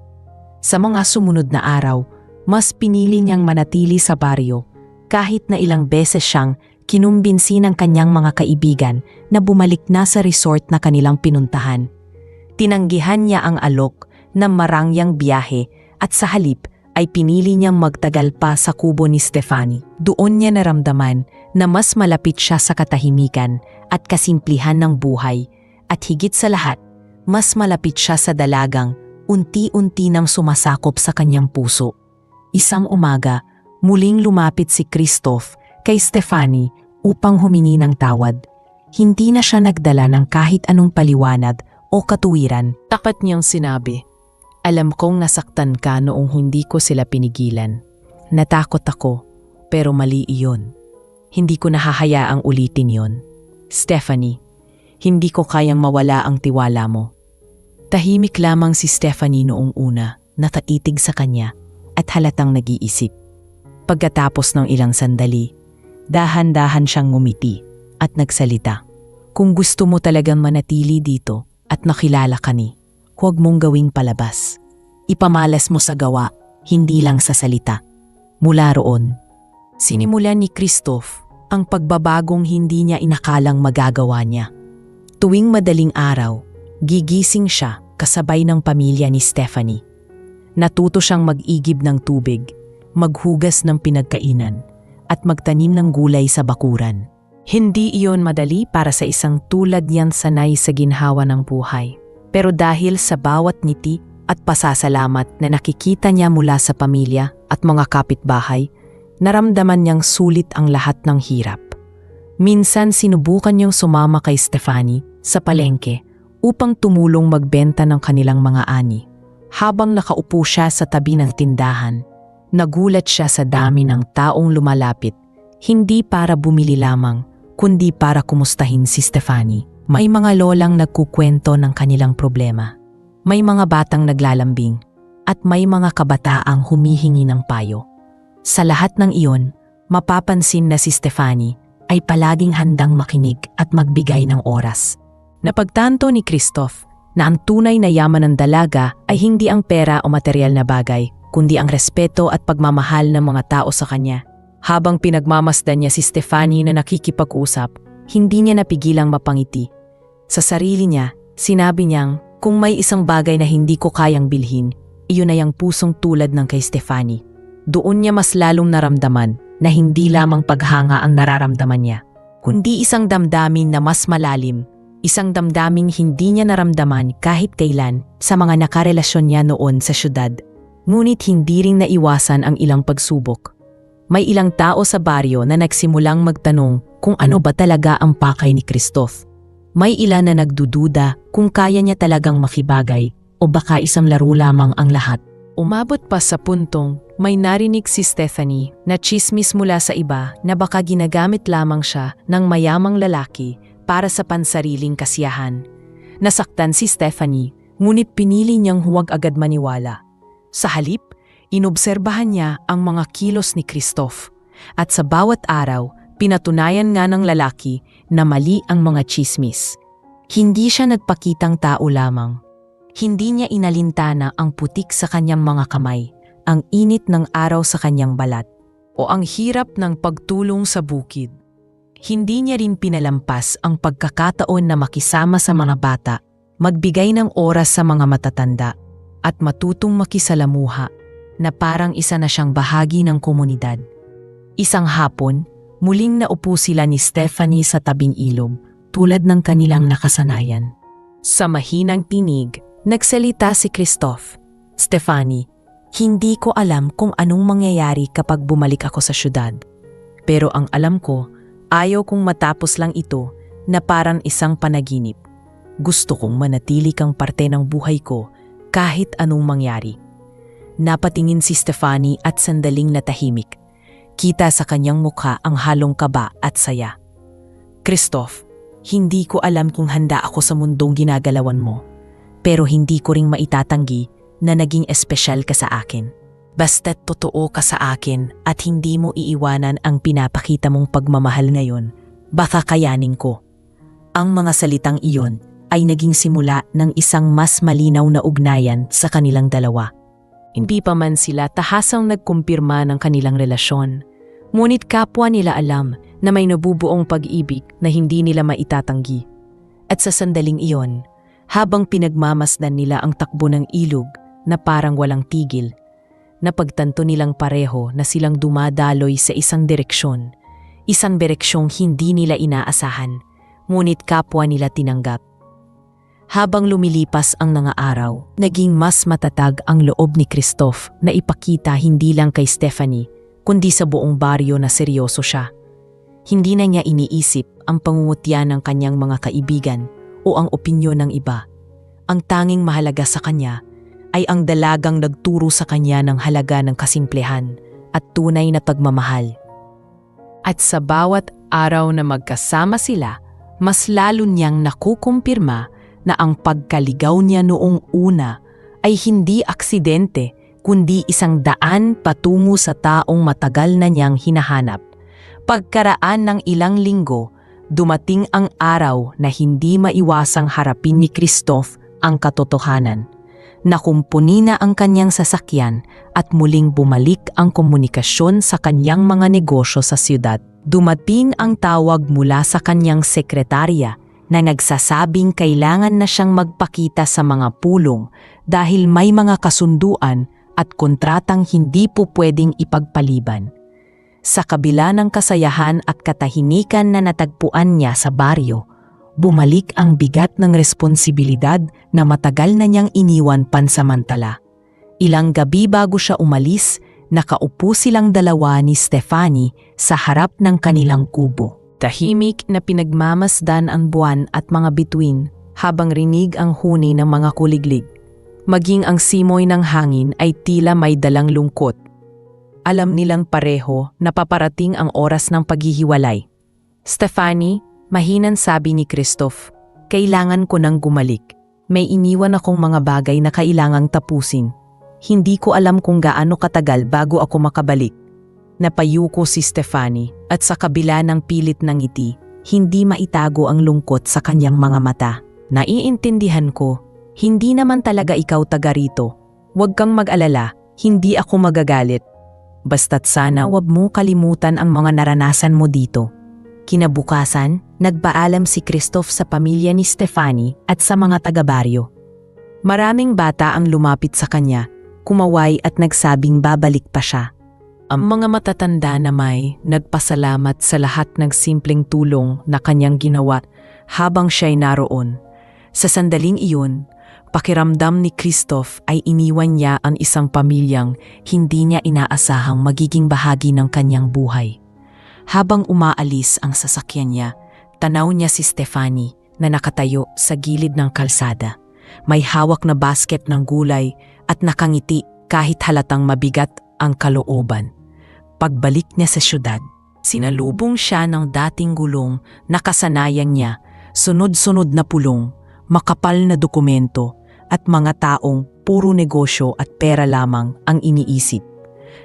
Sa mga sumunod na araw, mas pinili niyang manatili sa baryo kahit na ilang beses siyang kinumbinsi ng kanyang mga kaibigan na bumalik na sa resort na kanilang pinuntahan. Tinanggihan niya ang alok ng marangyang biyahe at sa halip ay pinili niyang magtagal pa sa kubo ni Stefanie. Doon niya naramdaman na mas malapit siya sa katahimikan at kasimplihan ng buhay at higit sa lahat, mas malapit siya sa dalagang unti-unti nang sumasakop sa kanyang puso. Isang umaga, muling lumapit si Christoph kay Stefanie upang humingi ng tawad. Hindi na siya nagdala ng kahit anong paliwanag o katuwiran. Tapat niyang sinabi, "Alam kong nasaktan ka noong hindi ko sila pinigilan. Natakot ako, pero mali iyon. Hindi ko nahahayaang ulitin yon. Stephanie, hindi ko kayang mawala ang tiwala mo." Tahimik lamang si Stephanie noong una, nakaitig sa kanya at halatang nag-iisip. Pagkatapos ng ilang sandali, dahan-dahan siyang ngumiti at nagsalita. "Kung gusto mo talagang manatili dito at nakilala ka ni, huwag mong gawing palabas. Ipamalas mo sa gawa, hindi lang sa salita." Mula roon, sinimulan ni Christoph ang pagbabagong hindi niya inakalang magagawa niya. Tuwing madaling araw, gigising siya kasabay ng pamilya ni Stephanie. Natuto siyang mag-igib ng tubig, maghugas ng pinagkainan, at magtanim ng gulay sa bakuran. Hindi iyon madali para sa isang tulad niyan sanay sa ginhawa ng buhay. Pero dahil sa bawat ngiti at pasasalamat na nakikita niya mula sa pamilya at mga kapitbahay, naramdaman niyang sulit ang lahat ng hirap. Minsan sinubukan niyang sumama kay Stephanie sa palengke upang tumulong magbenta ng kanilang mga ani. Habang nakaupo siya sa tabi ng tindahan, nagulat siya sa dami ng taong lumalapit, hindi para bumili lamang, kundi para kumustahin si Stephanie. May mga lolang nagkukwento ng kanilang problema. May mga batang naglalambing, at may mga kabataang humihingi ng payo. Sa lahat ng iyon, mapapansin na si Stephanie ay palaging handang makinig at magbigay ng oras. Napagtanto ni Christoph na ang tunay na yaman ng dalaga ay hindi ang pera o material na bagay, kundi ang respeto at pagmamahal ng mga tao sa kanya. Habang pinagmamasdan niya si Stephanie na nakikipag-usap, hindi niya napigilang mapangiti. Sa sarili niya, sinabi niyang, "Kung may isang bagay na hindi ko kayang bilhin, iyon ay ang pusong tulad ng kay Stephanie." Doon niya mas lalong naramdaman na hindi lamang paghanga ang nararamdaman niya, kundi isang damdamin na mas malalim, isang damdaming hindi niya naramdaman kahit kailan sa mga nakarelasyon niya noon sa syudad. Ngunit hindi ring naiwasan ang ilang pagsubok. May ilang tao sa baryo na nagsimulang magtanong kung ano ba talaga ang pakay ni Christoph. May ilan na nagdududa kung kaya niya talagang makibagay o baka isang laro lamang ang lahat. Umabot pa sa puntong may narinig si Stephanie na tsismis mula sa iba na baka ginagamit lamang siya ng mayamang lalaki para sa pansariling kasiyahan. Nasaktan si Stephanie, ngunit pinili niyang huwag agad maniwala. Sa halip, inobserbahan niya ang mga kilos ni Christoph. At sa bawat araw, pinatunayan nga ng lalaki na mali ang mga tsismis. Hindi siya nagpakitang tao lamang. Hindi niya inalintana ang putik sa kanyang mga kamay, ang init ng araw sa kanyang balat, o ang hirap ng pagtulong sa bukid. Hindi niya rin pinalampas ang pagkakataon na makisama sa mga bata, magbigay ng oras sa mga matatanda, at matutong makisalamuha na parang isa na siyang bahagi ng komunidad. Isang hapon, muling naupo sila ni Stephanie sa tabing ilog tulad ng kanilang nakasanayan. Sa mahinang tinig, nagsalita si Christoph. "Stephanie, hindi ko alam kung anong mangyayari kapag bumalik ako sa syudad. Pero ang alam ko, ayaw kong matapos lang ito na parang isang panaginip. Gusto kong manatili kang parte ng buhay ko kahit anong mangyari." Napatingin si Stephanie at sandaling natahimik. Kita sa kanyang mukha ang halong kaba at saya. "Christoph, hindi ko alam kung handa ako sa mundong ginagalawan mo. Pero hindi ko ring maitatanggi na naging espesyal ka sa akin. Basta't totoo ka sa akin at hindi mo iiwanan ang pinapakita mong pagmamahal ngayon, baka kayanin ko." Ang mga salitang iyon ay naging simula ng isang mas malinaw na ugnayan sa kanilang dalawa. Hindi pa man sila tahasang nagkumpirma ng kanilang relasyon, ngunit kapwa nila alam na may nabubuong pag-ibig na hindi nila maitatanggi. At sa sandaling iyon, habang pinagmamasdan nila ang takbo ng ilog na parang walang tigil, napagtanto nilang pareho na silang dumadaloy sa isang direksyon hindi nila inaasahan, ngunit kapwa nila tinanggap. Habang lumilipas ang mga araw, naging mas matatag ang loob ni Christoph na ipakita hindi lang kay Stephanie, kundi sa buong baryo na seryoso siya. Hindi na niya iniisip ang pangungutya ng kanyang mga kaibigan o ang opinyon ng iba. Ang tanging mahalaga sa kanya ay ang dalagang nagturo sa kanya ng halaga ng kasimplehan at tunay na pagmamahal. At sa bawat araw na magkasama sila, mas lalo niyang nakukumpirma na ang pagkaligaw niya noong una ay hindi aksidente kundi isang daan patungo sa taong matagal na niyang hinahanap. Pagkaraan ng ilang linggo, dumating ang araw na hindi maiwasang harapin ni Christoph ang katotohanan. Nakumpuni na ang kanyang sasakyan at muling bumalik ang komunikasyon sa kanyang mga negosyo sa siyudad. Dumating ang tawag mula sa kanyang sekretarya na nagsasabing kailangan na siyang magpakita sa mga pulong dahil may mga kasunduan at kontratang hindi po pwedeng ipagpaliban. Sa kabila ng kasayahan at katahimikan na natagpuan niya sa baryo, bumalik ang bigat ng responsibilidad na matagal na niyang iniwan pansamantala. Ilang gabi bago siya umalis, nakaupo silang dalawa ni Stefanie sa harap ng kanilang kubo. Tahimik na pinagmamasdan ang buwan at mga bituin habang rinig ang huni ng mga kuliglig. Maging ang simoy ng hangin ay tila may dalang lungkot. Alam nilang pareho na paparating ang oras ng paghihiwalay. Stefanie, mahinan sabi ni Christoph, kailangan ko nang gumalik. May iniwan akong mga bagay na kailangang tapusin. Hindi ko alam kung gaano katagal bago ako makabalik. Napayuko si Stefanie at sa kabila ng pilit ng ngiti, hindi maitago ang lungkot sa kanyang mga mata. Naiintindihan ko, hindi naman talaga ikaw taga rito. Huwag kang mag-alala, hindi ako magagalit. Basta't sana huwag mo kalimutan ang mga naranasan mo dito. Kinabukasan, nagpaalam si Christoph sa pamilya ni Stefanie at sa mga taga-baryo. Maraming bata ang lumapit sa kanya, kumaway at nagsabing babalik pa siya. Ang mga matatanda na may nagpasalamat sa lahat ng simpleng tulong na kanyang ginawa habang siya'y naroon. Sa sandaling iyon, pakiramdam ni Christoph ay iniwan niya ang isang pamilyang hindi niya inaasahang magiging bahagi ng kanyang buhay. Habang umaalis ang sasakyan niya, tanaw niya si Stefanie na nakatayo sa gilid ng kalsada. May hawak na basket ng gulay at nakangiti kahit halatang mabigat ang kalooban. Pagbalik niya sa syudad, sinalubong siya ng dating gulong na kasanayan niya, sunod-sunod na pulong, makapal na dokumento at mga taong puro negosyo at pera lamang ang iniisip.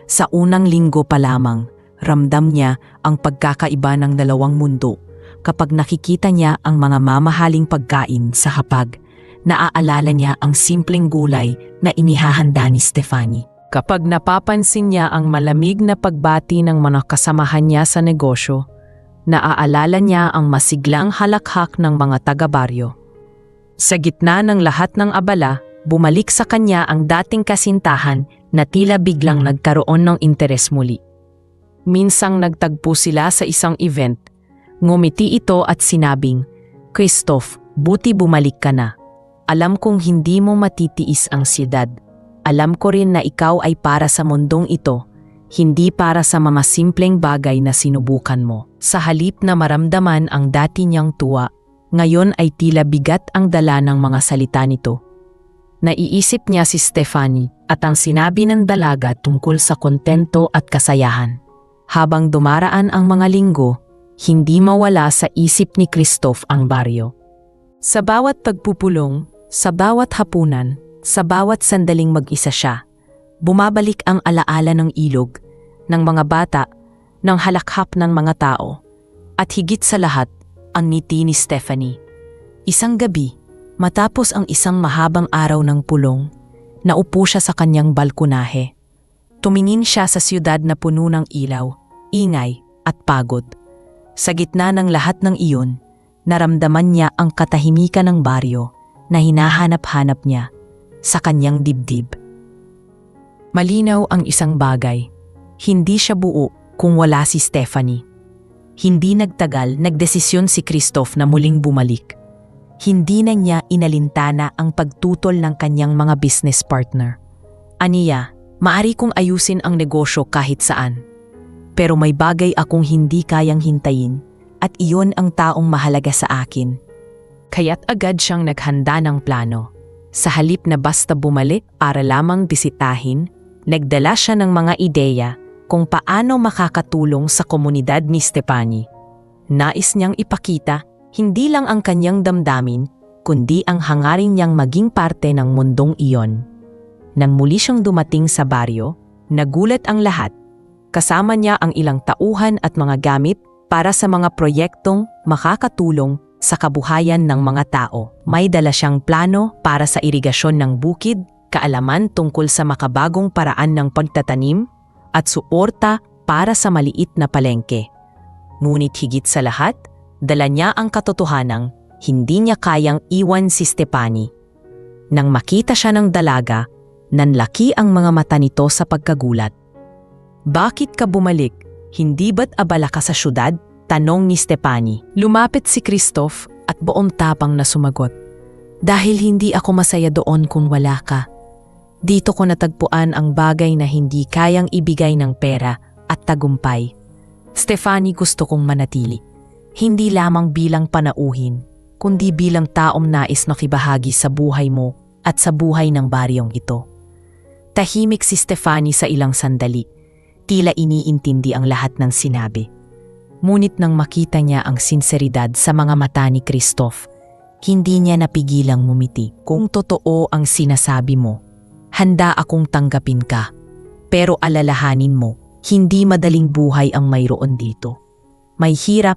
Sa unang linggo pa lamang, ramdam niya ang pagkakaiba ng dalawang mundo kapag nakikita niya ang mga mamahaling pagkain sa hapag. Naaalala niya ang simpleng gulay na inihahanda ni Stefanie. Kapag napapansin niya ang malamig na pagbati ng mga kasamahan niya sa negosyo, naaalala niya ang masiglang halakhak ng mga taga-baryo. Sa gitna ng lahat ng abala, bumalik sa kanya ang dating kasintahan na tila biglang nagkaroon ng interes muli. Minsang nagtagpo sila sa isang event, ngumiti ito at sinabing, "Christoph, buti bumalik ka na. Alam kong hindi mo matitiis ang siyudad. Alam ko rin na ikaw ay para sa mundong ito, hindi para sa mga simpleng bagay na sinubukan mo." Sa halip na maramdaman ang dati niyang tuwa, ngayon ay tila bigat ang dala ng mga salita nito. Naiisip niya si Stefanie at ang sinabi ng dalaga tungkol sa kontento at kasayahan. Habang dumaraan ang mga linggo, hindi mawala sa isip ni Christoph ang baryo. Sa bawat pagpupulong, sa bawat hapunan, sa bawat sandaling mag-isa siya, bumabalik ang alaala ng ilog, ng mga bata, ng halakhak ng mga tao, at higit sa lahat, ang ngiti ni Stefanie. Isang gabi, matapos ang isang mahabang araw ng pulong, naupo siya sa kanyang balkonahe. Tumingin siya sa siyudad na puno ng ilaw, ingay at pagod. Sa gitna ng lahat ng iyon, naramdaman niya ang katahimikan ng baryo na hinahanap-hanap niya sa kanyang dibdib. Malinaw ang isang bagay, hindi siya buo kung wala si Stefanie. Hindi nagtagal, nagdesisyon si Christoph na muling bumalik. Hindi na niya inalintana ang pagtutol ng kanyang mga business partner. Aniya, maari kong ayusin ang negosyo kahit saan. Pero may bagay akong hindi kayang hintayin, at iyon ang taong mahalaga sa akin. Kaya't agad siyang naghanda ng plano. Sa halip na basta bumalik para lamang bisitahin, nagdala siya ng mga ideya kung paano makakatulong sa komunidad ni Stefani. Nais niyang ipakita hindi lang ang kanyang damdamin, kundi ang hangarin niyang maging parte ng mundong iyon. Nang muli siyang dumating sa baryo, nagulat ang lahat. Kasama niya ang ilang tauhan at mga gamit para sa mga proyektong makakatulong sa kabuhayan ng mga tao. May dala siyang plano para sa irigasyon ng bukid, kaalaman tungkol sa makabagong paraan ng pagtatanim, at suporta para sa maliit na palengke. Ngunit higit sa lahat, dala niya ang katotohanang hindi niya kayang iwan si Stefani. Nang makita siya ng dalaga, nanlaki ang mga mata nito sa pagkagulat. "Bakit ka bumalik? Hindi ba't abala ka sa syudad?" tanong ni Stefani. Lumapit si Christoph at buong tapang na sumagot. "Dahil hindi ako masaya doon kung wala ka. Dito ko natagpuan ang bagay na hindi kayang ibigay ng pera at tagumpay. Stefani, gusto kong manatili. Hindi lamang bilang panauhin, kundi bilang taong nais makibahagi sa buhay mo at sa buhay ng baryong ito." Tahimik si Stefani sa ilang sandali. Tila iniintindi ang lahat ng sinabi. Ngunit nang makita niya ang sinseridad sa mga mata ni Christoph, hindi niya napigilang ngumiti. "Kung totoo ang sinasabi mo, handa akong tanggapin ka. Pero alalahanin mo, hindi madaling buhay ang mayroon dito. May hirap,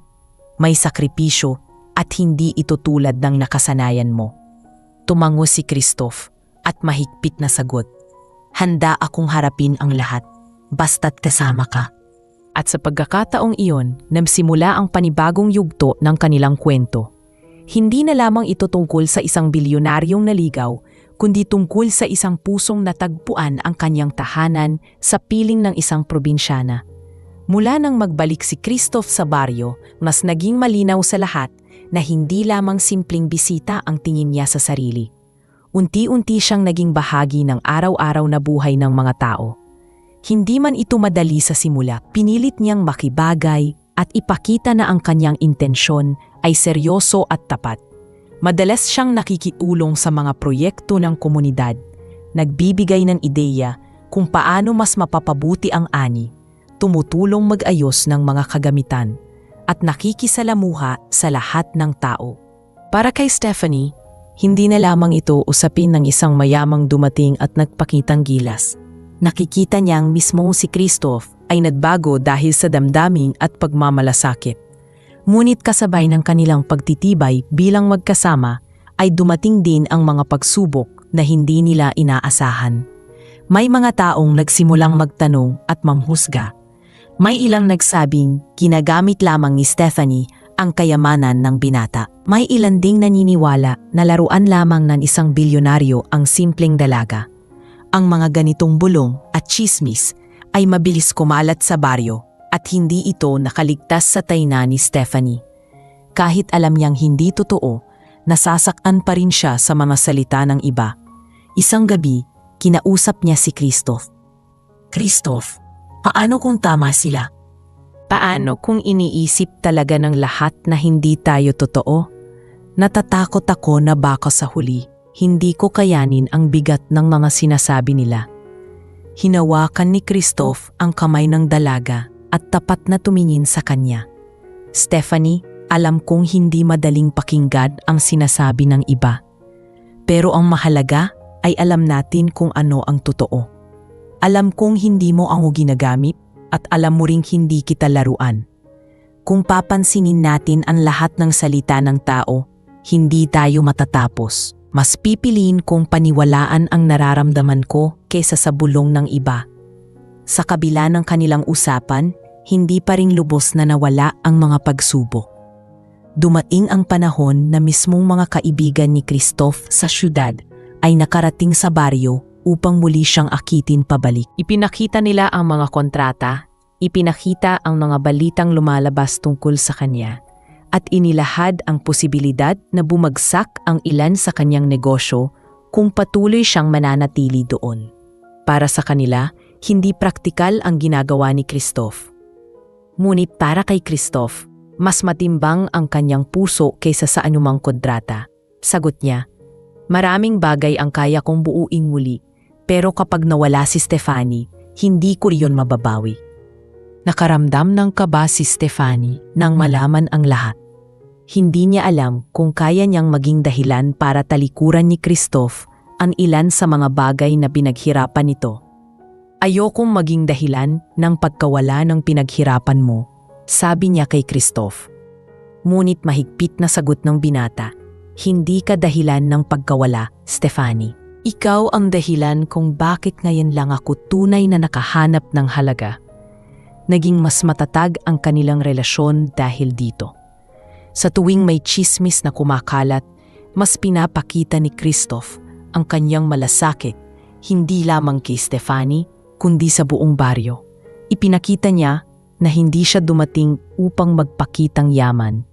may sakripisyo, at hindi ito tulad ng nakasanayan mo." Tumango si Christoph at mahigpit na sagot, "Handa akong harapin ang lahat, basta't kasama ka." At sa pagkakataong iyon, nagsimula ang panibagong yugto ng kanilang kwento. Hindi na lamang ito tungkol sa isang bilyonaryong naligaw, kundi tungkol sa isang pusong natagpuan ang kanyang tahanan sa piling ng isang probinsyana. Mula nang magbalik si Christoph sa baryo, mas naging malinaw sa lahat na hindi lamang simpleng bisita ang tingin niya sa sarili. Unti-unti siyang naging bahagi ng araw-araw na buhay ng mga tao. Hindi man ito madali sa simula, pinilit niyang makibagay at ipakita na ang kanyang intensyon ay seryoso at tapat. Madalas siyang nakikiulong sa mga proyekto ng komunidad, nagbibigay ng ideya kung paano mas mapapabuti ang ani, tumutulong mag-ayos ng mga kagamitan, at nakikisalamuha sa lahat ng tao. Para kay Stefani, hindi na lamang ito usapin ng isang mayamang dumating at nagpakitang gilas. Nakikita niyang mismong si Christoph ay nagbago dahil sa damdamin at pagmamalasakit. Ngunit kasabay ng kanilang pagtitibay bilang magkasama ay dumating din ang mga pagsubok na hindi nila inaasahan. May mga taong nagsimulang magtanong at mamhusga. May ilang nagsabing ginagamit lamang ni Stefani ang kayamanan ng binata. May ilan ding naniniwala na laruan lamang ng isang bilyonaryo ang simpleng dalaga. Ang mga ganitong bulong at tsismis ay mabilis kumalat sa baryo at hindi ito nakaligtas sa taina ni Stefani. Kahit alam niyang hindi totoo, nasasaktan pa rin siya sa mga salita ng iba. Isang gabi, kinausap niya si Christoph. "Christoph, paano kung tama sila? Paano kung iniisip talaga ng lahat na hindi tayo totoo? Natatakot ako na baka sa huli, hindi ko kayanin ang bigat ng mga sinasabi nila." Hinawakan ni Christoph ang kamay ng dalaga at tapat na tumingin sa kanya. "Stefani, alam kong hindi madaling pakinggan ang sinasabi ng iba. Pero ang mahalaga ay alam natin kung ano ang totoo. Alam kong hindi mo ako ginagamit at alam mo ring hindi kita laruan. Kung papansinin natin ang lahat ng salita ng tao, hindi tayo matatapos. Mas pipiliin kong paniwalaan ang nararamdaman ko kaysa sa bulong ng iba." Sa kabila ng kanilang usapan, hindi pa rin lubos na nawala ang mga pagsubok. Dumating ang panahon na mismong mga kaibigan ni Christoph sa syudad ay nakarating sa baryo upang muli siyang akitin pabalik. Ipinakita nila ang mga kontrata, ipinakita ang mga balitang lumalabas tungkol sa kanya, at inilahad ang posibilidad na bumagsak ang ilan sa kanyang negosyo kung patuloy siyang mananatili doon. Para sa kanila, hindi praktikal ang ginagawa ni Christoph. Ngunit para kay Christoph, Mas matimbang ang kanyang puso kaysa sa anumang kontrata. Sagot niya, maraming bagay ang kaya kong buuing muli, pero kapag nawala si Stefanie, hindi ko riyon mababawi. Nakaramdam ng kaba si Stefanie nang malaman ang lahat. Hindi niya alam kung kaya niyang maging dahilan para talikuran ni Christoph ang ilan sa mga bagay na pinaghirapan nito. Ayokong maging dahilan ng pagkawala ng pinaghirapan mo, sabi niya kay Christoph. Ngunit mahigpit na sagot ng binata, hindi ka dahilan ng pagkawala, Stefanie. Ikaw ang dahilan kung bakit ngayon lang ako tunay na nakahanap ng halaga. Naging mas matatag ang kanilang relasyon dahil dito. Sa tuwing may chismis na kumakalat, mas pinapakita ni Christoph ang kanyang malasakit, hindi lamang kay Stefanie, kundi sa buong baryo. Ipinakita niya na hindi siya dumating upang magpakitang yaman.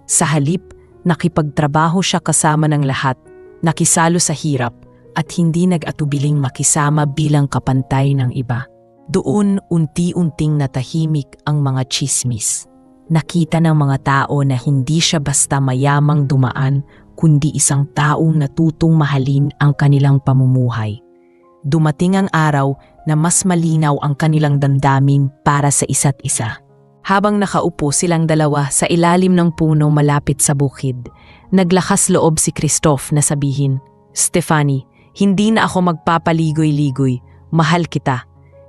Sa halip, nakipagtrabaho siya kasama ng lahat, nakisalo sa hirap, at hindi nag-atubiling makisama bilang kapantay ng iba. Doon unti-unting natahimik ang mga chismis. Nakita ng mga tao na hindi siya basta mayamang dumaan, kundi isang taong natutong mahalin ang kanilang pamumuhay. Dumating ang araw na mas malinaw ang kanilang damdamin para sa isa't isa. Habang nakaupo silang dalawa sa ilalim ng puno malapit sa bukid, naglakas loob si Christoph na sabihin, Stefanie, hindi na ako magpapaligoy-ligoy, mahal kita.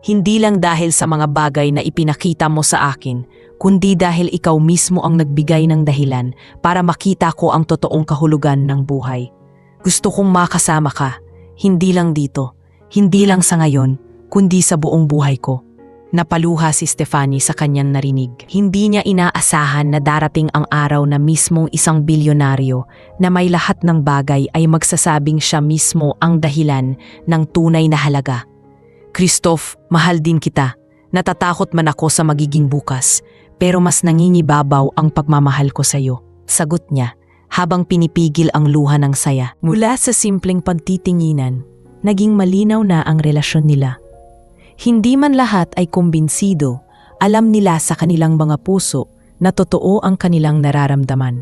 Hindi lang dahil sa mga bagay na ipinakita mo sa akin, kundi dahil ikaw mismo ang nagbigay ng dahilan para makita ko ang totoong kahulugan ng buhay. Gusto kong makasama ka, hindi lang dito, hindi lang sa ngayon, kundi sa buong buhay ko. Napaluha si Stefanie sa kanyang narinig. Hindi niya inaasahan na darating ang araw na mismong isang bilyonaryo na may lahat ng bagay ay magsasabing siya mismo ang dahilan ng tunay na halaga. Christoph, mahal din kita. Natatakot man ako sa magiging bukas, pero mas nangingibabaw ang pagmamahal ko sa iyo. Sagot niya, habang pinipigil ang luha ng saya. Mula sa simpleng pagtitinginan, naging malinaw na ang relasyon nila. Hindi man lahat ay kumbinsido, alam nila sa kanilang mga puso na totoo ang kanilang nararamdaman.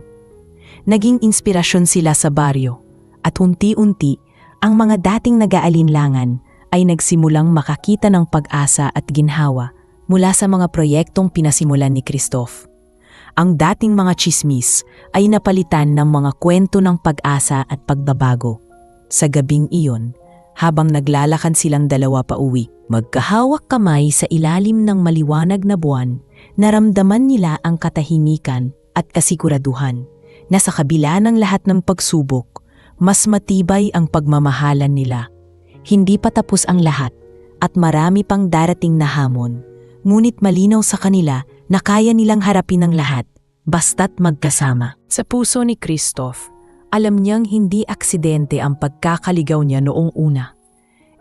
Naging inspirasyon sila sa baryo, at unti-unti, ang mga dating nag-aalinlangan ay nagsimulang makakita ng pag-asa at ginhawa mula sa mga proyektong pinasimulan ni Christoph. Ang dating mga chismis ay napalitan ng mga kwento ng pag-asa at pagbabago. Sa gabing iyon, habang naglalakad silang dalawa pauwi, magkahawak kamay sa ilalim ng maliwanag na buwan, naramdaman nila ang katahimikan at kasiguraduhan na sa kabila ng lahat ng pagsubok, mas matibay ang pagmamahalan nila. Hindi pa tapos ang lahat at marami pang darating na hamon, ngunit malinaw sa kanila na kaya nilang harapin ang lahat basta't magkasama. Sa puso ni Christoph, alam niyang hindi aksidente ang pagkakaligaw niya noong una.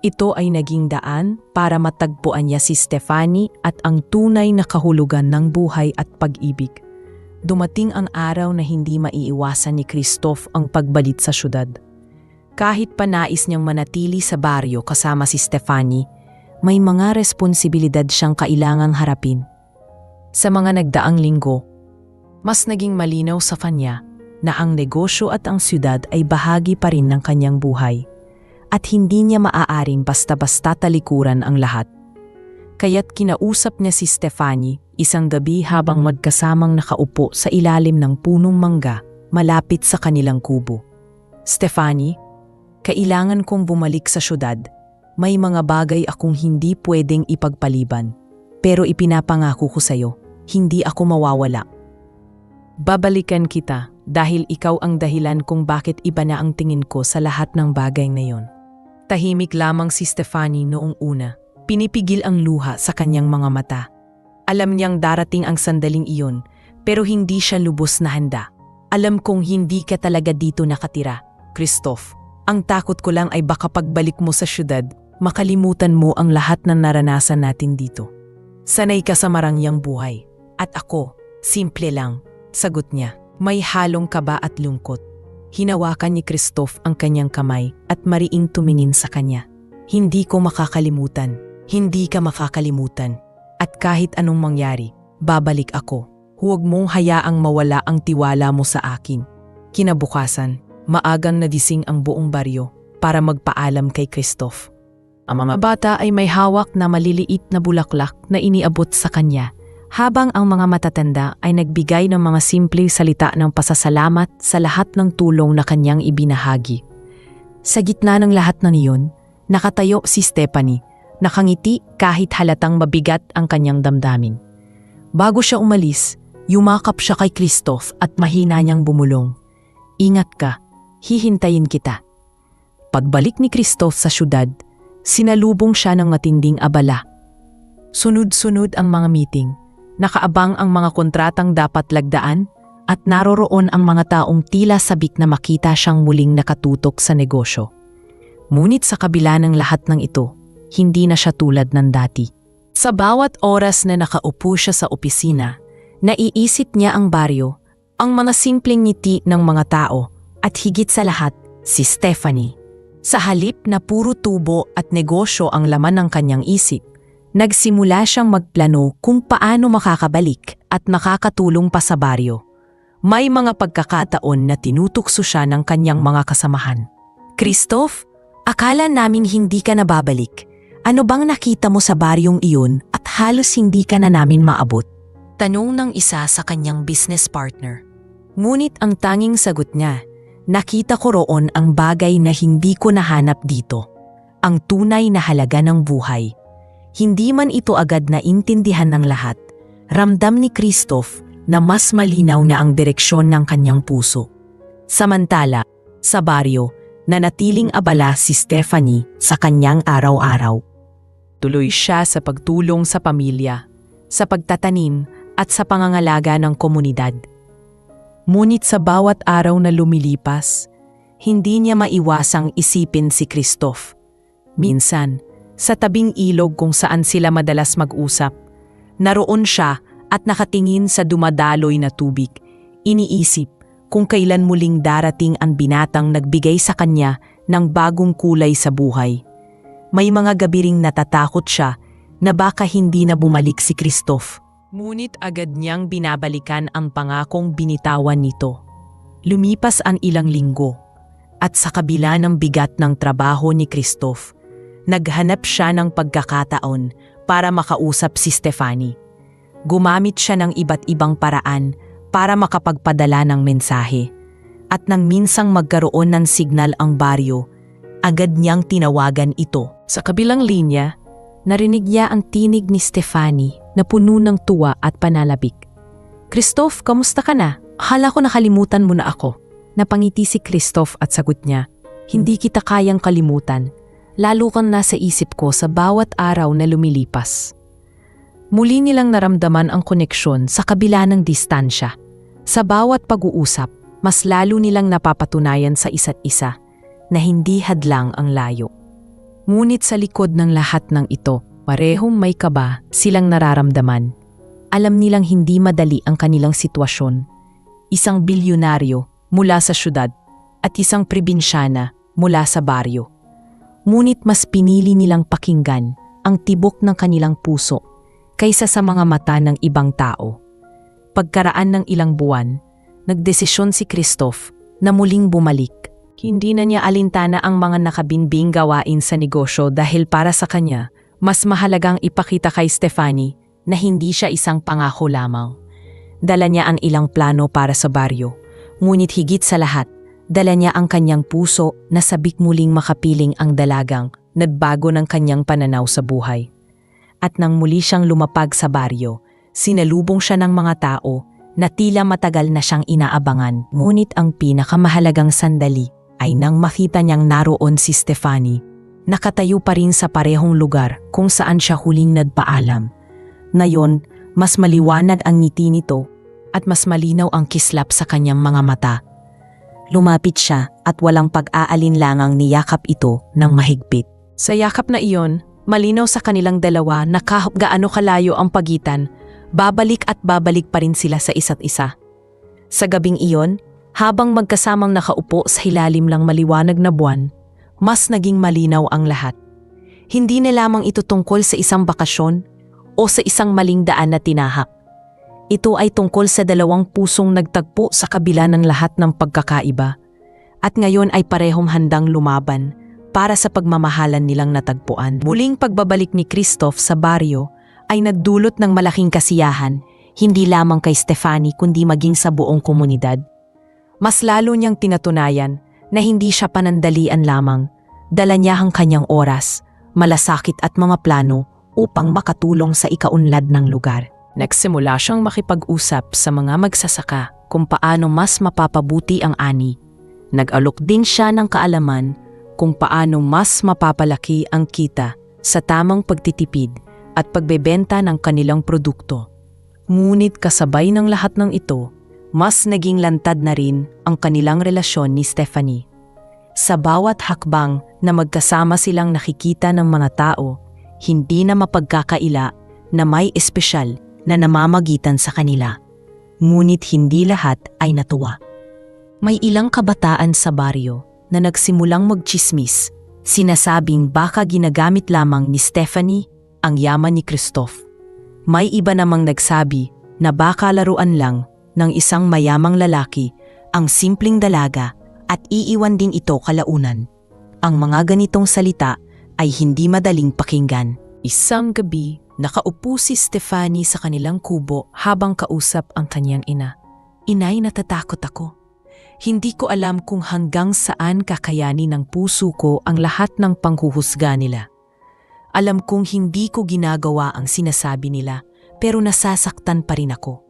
Ito ay naging daan para matagpuan niya si Stefanie at ang tunay na kahulugan ng buhay at pag-ibig. Dumating ang araw na hindi maiiwasan ni Christoph ang pagbalit sa syudad. Kahit pa nais niyang manatili sa baryo kasama si Stefanie, may mga responsibilidad siyang kailangang harapin. Sa mga nagdaang linggo, mas naging malinaw sa kanya na ang negosyo at ang syudad ay bahagi pa rin ng kanyang buhay at hindi niya maaaring basta-basta talikuran ang lahat. Kaya't kinausap niya si Stefanie isang gabi habang magkasamang nakaupo sa ilalim ng punong mangga malapit sa kanilang kubo. Stefanie, kailangan kong bumalik sa syudad. May mga bagay akong hindi pwedeng ipagpaliban. Pero ipinapangako ko sa'yo, hindi ako mawawala. Babalikan kita dahil ikaw ang dahilan kung bakit iba na ang tingin ko sa lahat ng bagay na yon. Tahimik lamang si Stefanie noong una. Pinipigil ang luha sa kanyang mga mata. Alam niyang darating ang sandaling iyon, pero hindi siya lubos na handa. Alam kong hindi ka talaga dito nakatira, Christoph. Ang takot ko lang ay baka pagbalik mo sa syudad, makalimutan mo ang lahat ng naranasan natin dito. Sanay ka sa marangyang buhay. At ako, simple lang, sagot niya. May halong kaba at lungkot. Hinawakan ni Christoph ang kanyang kamay at mariing tumingin sa kanya. Hindi ko makakalimutan. Hindi ka makakalimutan. At kahit anong mangyari, babalik ako. Huwag mong hayaang mawala ang tiwala mo sa akin. Kinabukasan, maagang nadising ang buong baryo para magpaalam kay Christoph. Ang mga bata ay may hawak na maliliit na bulaklak na iniabot sa kanya, habang ang mga matatanda ay nagbigay ng mga simpleng salita ng pasasalamat sa lahat ng tulong na kanyang ibinahagi. Sa gitna ng lahat ng iyon, nakatayo si Stephanie, nakangiti kahit halatang mabigat ang kanyang damdamin. Bago siya umalis, yumakap siya kay Christoph at mahina niyang bumulong. Ingat ka, hihintayin kita. Pagbalik ni Christoph sa syudad, sinalubong siya ng matinding abala. Sunod-sunod ang mga meeting, nakaabang ang mga kontratang dapat lagdaan at naroroon ang mga taong tila sabik na makita siyang muling nakatutok sa negosyo. Ngunit sa kabila ng lahat ng ito, hindi na siya tulad ng dati. Sa bawat oras na nakaupo siya sa opisina, naiisip niya ang baryo, ang mga simpleng ngiti ng mga tao, at higit sa lahat, si Stephanie. Sa halip na puro tubo at negosyo ang laman ng kanyang isip, nagsimula siyang magplano kung paano makakabalik at makakatulong pa sa baryo. May mga pagkakataon na tinutukso siya ng kanyang mga kasamahan. Christoph, akala naming hindi ka nababalik. Ano bang nakita mo sa baryong iyon at halos hindi ka na namin maabot? Tanong ng isa sa kanyang business partner. Ngunit ang tanging sagot niya, nakita ko roon ang bagay na hindi ko nahanap dito. Ang tunay na halaga ng buhay. Hindi man ito agad na intindihan ng lahat, ramdam ni Christoph na mas malinaw na ang direksyon ng kanyang puso. Samantala, sa baryo, nanatiling abala si Stephanie sa kanyang araw-araw. Tuloy siya sa pagtulong sa pamilya, sa pagtatanim at sa pangangalaga ng komunidad. Ngunit sa bawat araw na lumilipas, hindi niya maiwasang isipin si Christoph. Minsan, sa tabing ilog kung saan sila madalas mag-usap, naroon siya at nakatingin sa dumadaloy na tubig. Iniisip kung kailan muling darating ang binatang nagbigay sa kanya ng bagong kulay sa buhay. May mga gabi ring natatakot siya na baka hindi na bumalik si Christoph. Ngunit agad niyang binabalikan ang pangakong binitawan nito. Lumipas ang ilang linggo at sa kabila ng bigat ng trabaho ni Christoph, naghanap siya ng pagkakataon para makausap si Stephanie. Gumamit siya ng iba't ibang paraan para makapagpadala ng mensahe. At nang minsang magkaroon ng signal ang baryo, agad niyang tinawagan ito. Sa kabilang linya, narinig niya ang tinig ni Stephanie na puno ng tuwa at panalabik. Christoph, kamusta ka na? Akala ko nakalimutan mo na ako. Napangiti si Christoph at sagot niya, hindi kita kayang kalimutan. Lalo kang nasa isip ko sa bawat araw na lumilipas. Muli nilang naramdaman ang koneksyon sa kabila ng distansya. Sa bawat pag-uusap, mas lalo nilang napapatunayan sa isa't isa na hindi hadlang ang layo. Ngunit sa likod ng lahat ng ito, parehong may kaba silang nararamdaman. Alam nilang hindi madali ang kanilang sitwasyon. Isang bilyonaryo mula sa syudad at isang probinsyana mula sa baryo. Ngunit mas pinili nilang pakinggan ang tibok ng kanilang puso kaysa sa mga mata ng ibang tao. Pagkaraan ng ilang buwan, nagdesisyon si Christoph na muling bumalik. Hindi na niya alintana ang mga nakabinbing gawain sa negosyo dahil para sa kanya, mas mahalagang ipakita kay Stephanie na hindi siya isang pangako lamang. Dala niya ang ilang plano para sa baryo, ngunit higit sa lahat, dala niya ang kanyang puso na sabik muling makapiling ang dalagang nagbago ng kanyang pananaw sa buhay. At nang muli siyang lumapag sa baryo, sinalubong siya ng mga tao na tila matagal na siyang inaabangan. Ngunit ang pinakamahalagang sandali ay nang makita niyang naroon si Stephanie. Nakatayo pa rin sa parehong lugar kung saan siya huling nagpaalam. Ngayon, mas maliwanag ang ngiti nito at mas malinaw ang kislap sa kanyang mga mata. Lumapit siya at walang pag-aalinlangang niyakap ito ng mahigpit. Sa yakap na iyon, malinaw sa kanilang dalawa na kahit gaano kalayo ang pagitan, babalik at babalik pa rin sila sa isa't isa. Sa gabing iyon, habang magkasamang nakaupo sa hilalim ng maliwanag na buwan, mas naging malinaw ang lahat. Hindi na lamang ito tungkol sa isang bakasyon o sa isang maling daan na tinahak. Ito ay tungkol sa dalawang pusong nagtagpo sa kabila ng lahat ng pagkakaiba. At ngayon ay parehong handang lumaban para sa pagmamahalan nilang natagpuan. Muling pagbabalik ni Christoph sa baryo ay nagdulot ng malaking kasiyahan, hindi lamang kay Stefanie kundi maging sa buong komunidad. Mas lalo niyang tinatunayan na hindi siya panandalian lamang, dala niya ang kanyang oras, malasakit at mga plano upang makatulong sa ikaunlad ng lugar. Nagsimula siyang makipag-usap sa mga magsasaka kung paano mas mapapabuti ang ani. Nag-alok din siya ng kaalaman kung paano mas mapapalaki ang kita sa tamang pagtitipid at pagbebenta ng kanilang produkto. Ngunit kasabay ng lahat ng ito, mas naging lantad na rin ang kanilang relasyon ni Stefanie. Sa bawat hakbang na magkasama silang nakikita ng mga tao, hindi na mapagkakaila na may espesyal na namamagitan sa kanila. Ngunit hindi lahat ay natuwa. May ilang kabataan sa baryo na nagsimulang magchismis, sinasabing baka ginagamit lamang ni Stefanie ang yaman ni Christoph. May iba namang nagsabi na baka laruan lang ng isang mayamang lalaki ang simpleng dalaga at iiwan din ito kalaunan. Ang mga ganitong salita ay hindi madaling pakinggan. Isang gabi, nakaupo si Stefanie sa kanilang kubo habang kausap ang kanyang ina. Inay, natatakot ako. Hindi ko alam kung hanggang saan kakayanin ng puso ko ang lahat ng panghuhusga nila. Alam kong hindi ko ginagawa ang sinasabi nila, pero nasasaktan pa rin ako.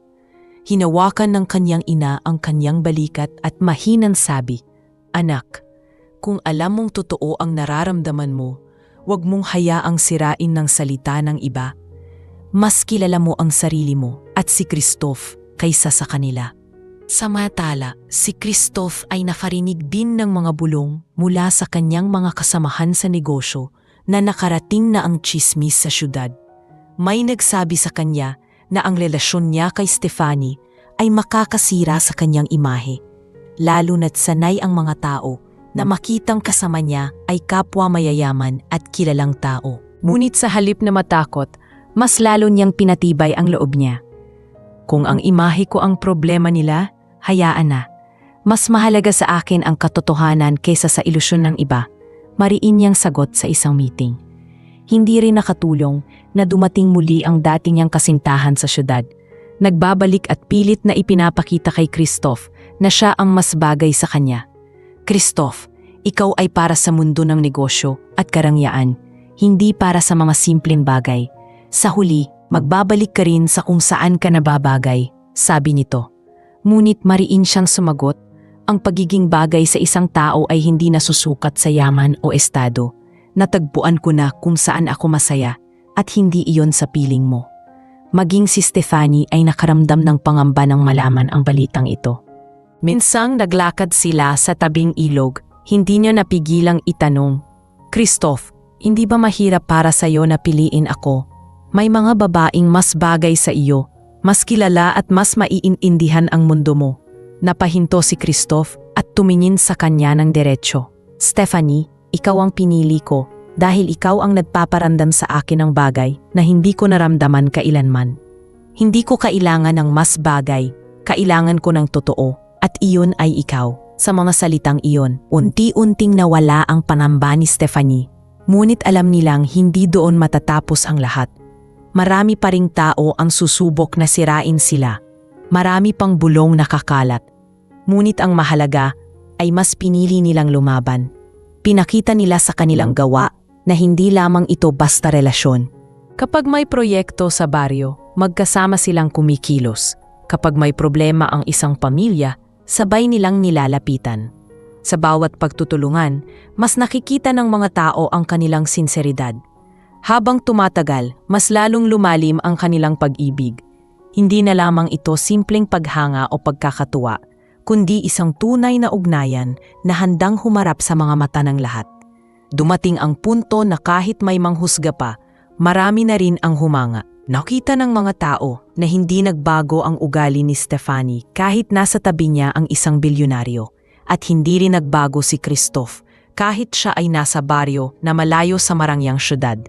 Hinawakan ng kanyang ina ang kanyang balikat at mahinang sabi, "Anak, kung alam mong totoo ang nararamdaman mo, huwag mong hayaang sirain ng salita ng iba. Mas kilala mo ang sarili mo at si Christoph kaysa sa kanila." Samantala, si Christoph ay nakarinig din ng mga bulong mula sa kanyang mga kasamahan sa negosyo na nakarating na ang tsismis sa syudad. May nagsabi sa kanya na ang relasyon niya kay Stefanie ay makakasira sa kanyang imahe, lalo na't sanay ang mga tao na makitang kasama niya ay kapwa mayayaman at kilalang tao. Ngunit sa halip na matakot, mas lalo niyang pinatibay ang loob niya. Kung ang imahe ko ang problema nila, hayaan na. Mas mahalaga sa akin ang katotohanan kaysa sa ilusyon ng iba, mariin niyang sagot sa isang meeting. Hindi rin nakatulong na dumating muli ang dati niyang kasintahan sa syudad. Nagbabalik at pilit na ipinapakita kay Christoph na siya ang mas bagay sa kanya. "Christoph, ikaw ay para sa mundo ng negosyo at karangyaan, hindi para sa mga simpleng bagay. Sa huli, magbabalik ka rin sa kung saan ka nababagay," sabi nito. Ngunit mariin siyang sumagot, ang pagiging bagay sa isang tao ay hindi nasusukat sa yaman o estado. Natagpuan ko na kung saan ako masaya at hindi iyon sa piling mo. Maging si Stefanie ay nakaramdam ng pangamba nang malaman ang balitang ito. Minsang naglakad sila sa tabing ilog, hindi niya napigilang itanong, "Christoph, hindi ba mahirap para sa'yo na piliin ako? May mga babaeng mas bagay sa iyo, mas kilala at mas maiintindihan ang mundo mo." Napahinto si Christoph at tumingin sa kanya ng diretsyo. "Stefanie, ikaw ang pinili ko dahil ikaw ang nagpaparamdam sa akin ng bagay na hindi ko naramdaman kailanman. Hindi ko kailangan ng mas bagay, kailangan ko ng totoo at iyon ay ikaw." Sa mga salitang iyon, unti-unting nawala ang panamba ni Stefanie. Ngunit alam nilang hindi doon matatapos ang lahat. Marami pa ring tao ang susubok na sirain sila. Marami pang bulong nakakalat. Ngunit ang mahalaga ay mas pinili nilang lumaban. Pinakita nila sa kanilang gawa na hindi lamang ito basta relasyon. Kapag may proyekto sa baryo, magkasama silang kumikilos. Kapag may problema ang isang pamilya, sabay nilang nilalapitan. Sa bawat pagtutulungan, mas nakikita ng mga tao ang kanilang sinseridad. Habang tumatagal, mas lalong lumalim ang kanilang pag-ibig. Hindi na lamang ito simpleng paghanga o pagkakatuwa, kundi isang tunay na ugnayan na handang humarap sa mga mata ng lahat. Dumating ang punto na kahit may manghusga pa, marami na rin ang humanga. Nakita ng mga tao na hindi nagbago ang ugali ni Stefanie kahit nasa tabi niya ang isang bilyonaryo, at hindi rin nagbago si Christoph kahit siya ay nasa baryo na malayo sa marangyang syudad.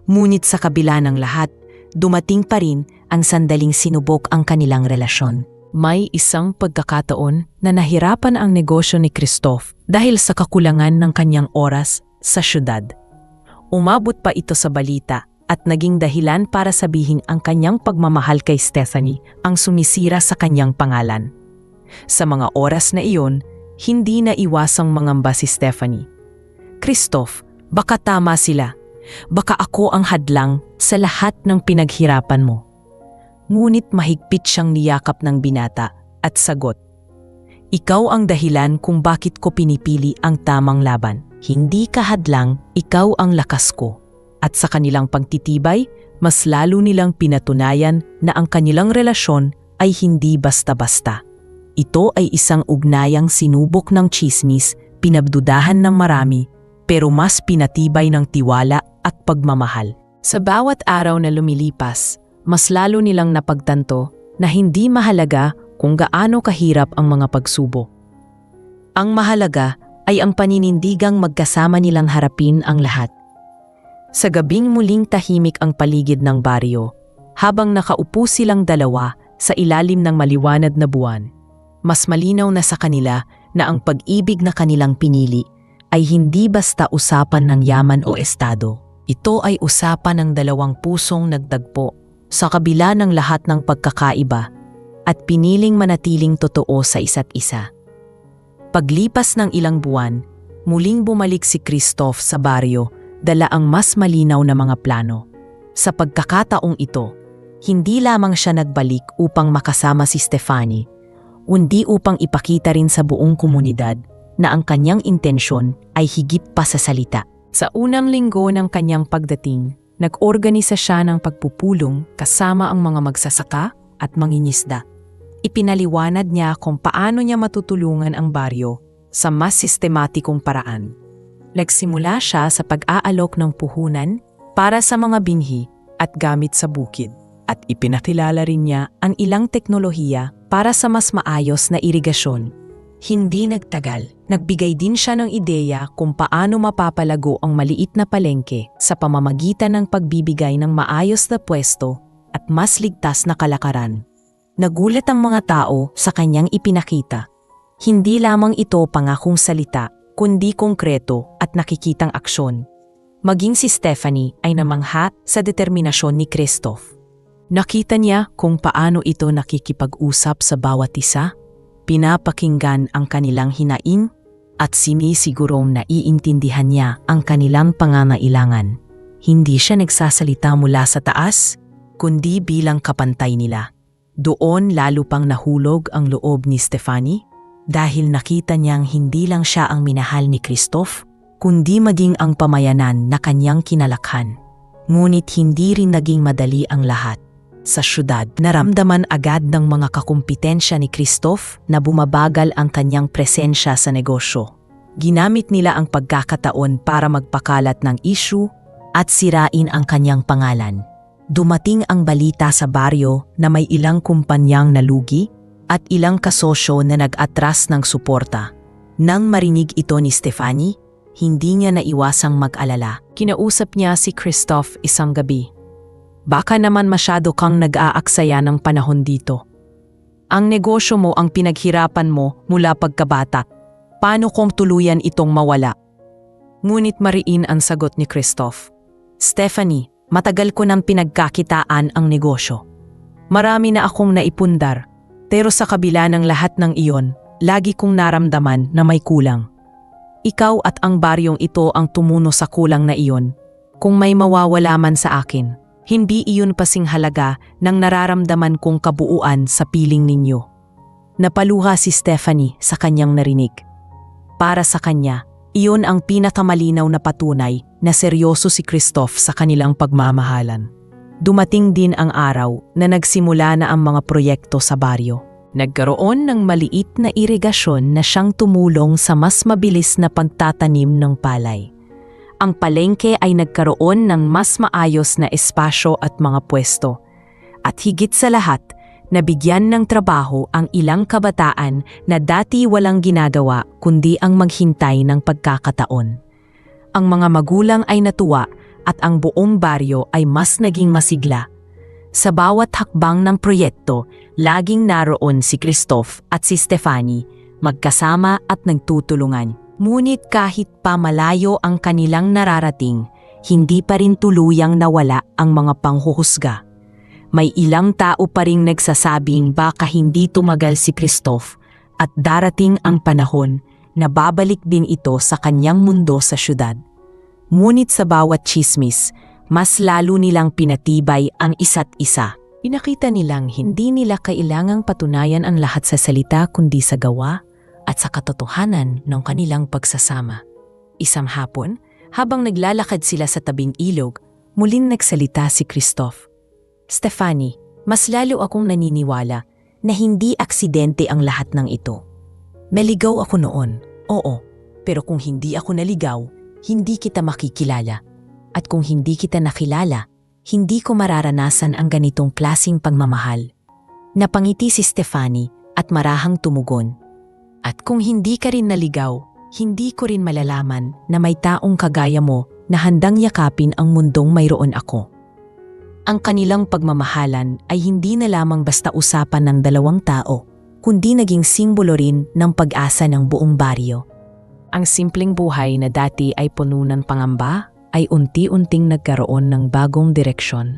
Ngunit sa kabila ng lahat, dumating pa rin ang sandaling sinubok ang kanilang relasyon. May isang pagkakataon na nahirapan ang negosyo ni Christoph dahil sa kakulangan ng kanyang oras sa syudad. Umabot pa ito sa balita at naging dahilan para sabihin ang kanyang pagmamahal kay Stephanie ang sumisira sa kanyang pangalan. Sa mga oras na iyon, hindi na iwasang mangamba si Stephanie. Christoph, baka tama sila. Baka ako ang hadlang sa lahat ng pinaghirapan mo. Ngunit mahigpit siyang niyakap ng binata at sagot, ikaw ang dahilan kung bakit ko pinipili ang tamang laban. Hindi ka hadlang, ikaw ang lakas ko. At sa kanilang pagtitibay, mas lalo nilang pinatunayan na ang kanilang relasyon ay hindi basta-basta. Ito ay isang ugnayang sinubok ng tsismis, pinabdudahan ng marami, pero mas pinatibay ng tiwala at pagmamahal. Sa bawat araw na lumilipas, mas lalo nilang napagtanto na hindi mahalaga kung gaano kahirap ang mga pagsubok. Ang mahalaga ay ang paninindigang magkasama nilang harapin ang lahat. Sa gabing muling tahimik ang paligid ng baryo, habang nakaupo silang dalawa sa ilalim ng maliwanag na buwan, mas malinaw na sa kanila na ang pag-ibig na kanilang pinili ay hindi basta usapan ng yaman o estado. Ito ay usapan ng dalawang pusong nagtagpo sa kabila ng lahat ng pagkakaiba at piniling manatiling totoo sa isa't isa. Paglipas ng ilang buwan, muling bumalik si Christoph sa baryo, dala ang mas malinaw na mga plano. Sa pagkakataong ito, hindi lamang siya nagbalik upang makasama si Stephanie, kundi upang ipakita rin sa buong komunidad na ang kanyang intensyon ay higit pa sa salita. Sa unang linggo ng kanyang pagdating, nag-organisa siya ng pagpupulong kasama ang mga magsasaka at mangingisda. Ipinaliwanag niya kung paano niya matutulungan ang baryo sa mas sistematikong paraan. Nagsimula siya sa pag-aalok ng puhunan para sa mga binhi at gamit sa bukid. At ipinakilala rin niya ang ilang teknolohiya para sa mas maayos na irigasyon. Hindi nagtagal, nagbigay din siya ng ideya kung paano mapapalago ang maliit na palengke sa pamamagitan ng pagbibigay ng maayos na pwesto at mas ligtas na kalakaran. Nagulat ang mga tao sa kanyang ipinakita. Hindi lamang ito pangakong salita, kundi konkreto at nakikitang aksyon. Maging si Stephanie ay namangha sa determinasyon ni Christoph. Nakita niya kung paano ito nakikipag-usap sa bawat isa, pinapakinggan ang kanilang hinaing at sinisigurong naiintindihan niya ang kanilang pangangailangan. Hindi siya nagsasalita mula sa taas, kundi bilang kapantay nila. Doon lalo pang nahulog ang loob ni Stephanie dahil nakita niyang hindi lang siya ang minahal ni Christoph, kundi maging ang pamayanan na kanyang kinalakhan. Ngunit hindi rin naging madali ang lahat. Sa syudad, naramdaman agad ng mga kakumpetensya ni Christoph na bumabagal ang kanyang presensya sa negosyo. Ginamit nila ang pagkakataon para magpakalat ng issue at sirain ang kanyang pangalan. Dumating ang balita sa baryo na may ilang kumpanyang nalugi at ilang kasosyo na nag-atras ng suporta. Nang marinig ito ni Stephanie, hindi niya naiwasang mag-alala. Kinausap niya si Christoph isang gabi. Baka naman masyado kang nag-aaksaya ng panahon dito. Ang negosyo mo ang pinaghirapan mo mula pagkabata. Paano kung tuluyan itong mawala? Ngunit mariin ang sagot ni Christoph. Stephanie, matagal ko nang pinagkakitaan ang negosyo. Marami na akong naipundar, pero sa kabila ng lahat ng iyon, lagi kong naramdaman na may kulang. Ikaw at ang baryong ito ang tumuno sa kulang na iyon. Kung may mawawala man sa akin, hindi iyon pasing halaga ng nararamdaman kong kabuuan sa piling ninyo. Napaluha si Stephanie sa kanyang narinig. Para sa kanya, iyon ang pinakamalinaw na patunay na seryoso si Christoph sa kanilang pagmamahalan. Dumating din ang araw na nagsimula na ang mga proyekto sa baryo. Nagkaroon ng maliit na irigasyon na siyang tumulong sa mas mabilis na pagtatanim ng palay. Ang palengke ay nagkaroon ng mas maayos na espasyo at mga pwesto. At higit sa lahat, nabigyan ng trabaho ang ilang kabataan na dati walang ginagawa kundi ang maghintay ng pagkakataon. Ang mga magulang ay natuwa at ang buong baryo ay mas naging masigla. Sa bawat hakbang ng proyekto, laging naroon si Christoph at si Stephanie, magkasama at nagtutulungan. Ngunit kahit pa malayo ang kanilang nararating, hindi pa rin tuluyang nawala ang mga panghuhusga. May ilang tao pa ring nagsasabing baka hindi tumagal si Christoph at darating ang panahon na babalik din ito sa kanyang mundo sa syudad. Ngunit sa bawat tsismis, mas lalo nilang pinatibay ang isa't isa. Pinakita nilang hindi nila kailangang patunayan ang lahat sa salita kundi sa gawa at sa katotohanan ng kanilang pagsasama. Isang hapon, habang naglalakad sila sa tabing ilog, muling nagsalita si Christoph. Stephanie, mas lalo akong naniniwala na hindi aksidente ang lahat ng ito. Naligaw ako noon, oo, pero kung hindi ako naligaw, hindi kita makikilala. At kung hindi kita nakilala, hindi ko mararanasan ang ganitong klasing pagmamahal. Napangiti si Stephanie at marahang tumugon. At kung hindi ka rin naligaw, hindi ko rin malalaman na may taong kagaya mo na handang yakapin ang mundong mayroon ako. Ang kanilang pagmamahalan ay hindi na lamang basta usapan ng dalawang tao, kundi naging simbolo rin ng pag-asa ng buong baryo. Ang simpleng buhay na dati ay puno ng pangamba ay unti-unting nagkaroon ng bagong direksyon.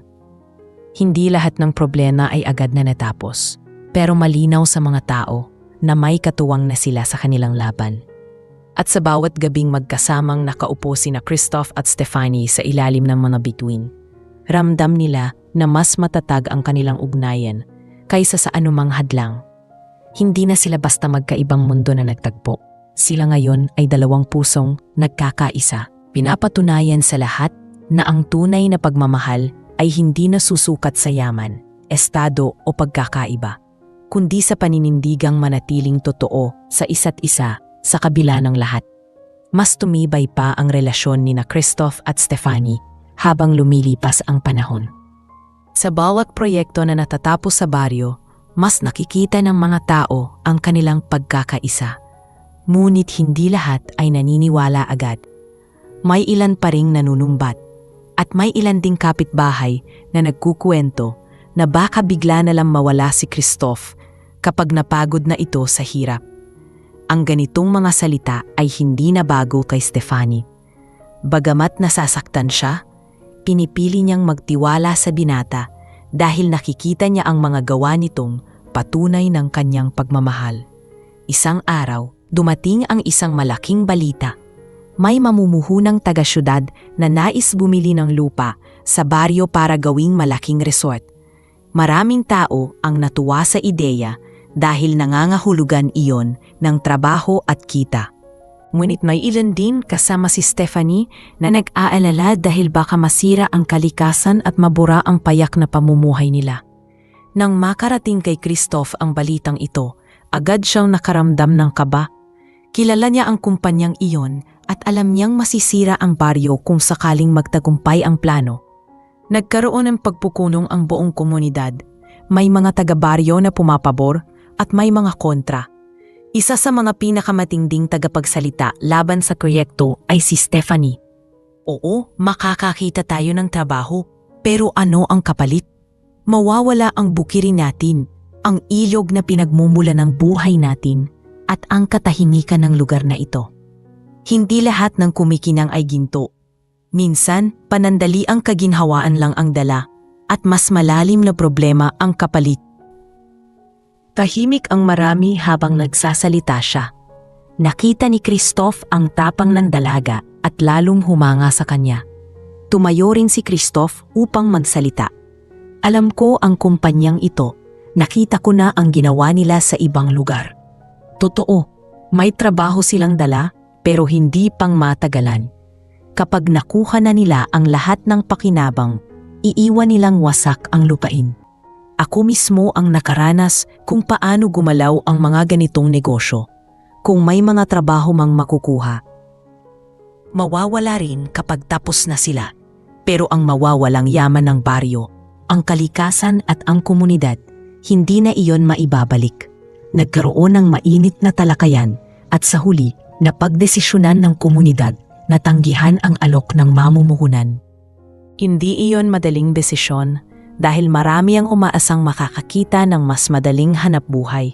Hindi lahat ng problema ay agad na natapos, pero malinaw sa mga tao na may katuwang na sila sa kanilang laban. At sa bawat gabing magkasamang nakaupo sina Christoph at Stephanie sa ilalim ng mga bituin, ramdam nila na mas matatag ang kanilang ugnayan kaysa sa anumang hadlang. Hindi na sila basta magkaibang mundo na nagtagpo. Sila ngayon ay dalawang pusong nagkakaisa. Pinapatunayan sa lahat na ang tunay na pagmamahal ay hindi nasusukat sa yaman, estado o pagkakaiba, kundi sa paninindigang manatiling totoo sa isa't isa sa kabila ng lahat. Mas tumibay pa ang relasyon ni Christoph at Stephanie habang lumilipas ang panahon. Sa bawat proyekto na natatapos sa baryo, mas nakikita ng mga tao ang kanilang pagkakaisa. Ngunit hindi lahat ay naniniwala agad. May ilan pa ring nanunumbat at may ilan ding kapitbahay na nagkukuwento na baka bigla na lang mawala si Christoph kapag napagod na ito sa hirap. Ang ganitong mga salita ay hindi na bago kay Stephanie. Bagamat nasasaktan siya, pinipili niyang magtiwala sa binata dahil nakikita niya ang mga gawa nitong patunay ng kanyang pagmamahal. Isang araw, dumating ang isang malaking balita. May mamumuhunang taga-syudad na nais bumili ng lupa sa baryo para gawing malaking resort. Maraming tao ang natuwa sa ideya dahil nangangahulugan iyon ng trabaho at kita. Ngunit may ilan din kasama si Stephanie na nag-aalala dahil baka masira ang kalikasan at mabura ang payak na pamumuhay nila. Nang makarating kay Christoph ang balitang ito, agad siyang nakaramdam ng kaba. Kilala niya ang kumpanyang iyon at alam niyang masisira ang baryo kung sakaling magtagumpay ang plano. Nagkaroon ng pagpupunong ang buong komunidad. May mga taga-baryo na pumapabor at may mga kontra. Isa sa mga pinakamatinding tagapagsalita laban sa proyekto ay si Stephanie. Oo, makakakita tayo ng trabaho, pero ano ang kapalit? Mawawala ang bukirin natin, ang ilog na pinagmumula ng buhay natin, at ang katahimikan ng lugar na ito. Hindi lahat ng kumikinang ay ginto. Minsan, panandaliang kaginhawaan lang ang dala at mas malalim na problema ang kapalit. Tahimik ang marami habang nagsasalita siya. Nakita ni Christoph ang tapang ng dalaga at lalong humanga sa kanya. Tumayo rin si Christoph upang magsalita. Alam ko ang kumpanyang ito. Nakita ko na ang ginawa nila sa ibang lugar. Totoo, may trabaho silang dala pero hindi pang matagalan. Kapag nakuha na nila ang lahat ng pakinabang, iiwan nilang wasak ang lupain. Ako mismo ang nakaranas kung paano gumalaw ang mga ganitong negosyo. Kung may mga trabaho mang makukuha, mawawala rin kapag tapos na sila. Pero ang mawawalang yaman ng baryo, ang kalikasan at ang komunidad, hindi na iyon maibabalik. Nagkaroon ng mainit na talakayan at sa huli, napagdesisyonan ng komunidad na tanggihan ang alok ng mamumuhunan. Hindi iyon madaling desisyon dahil marami ang umaasang makakakita ng mas madaling hanapbuhay.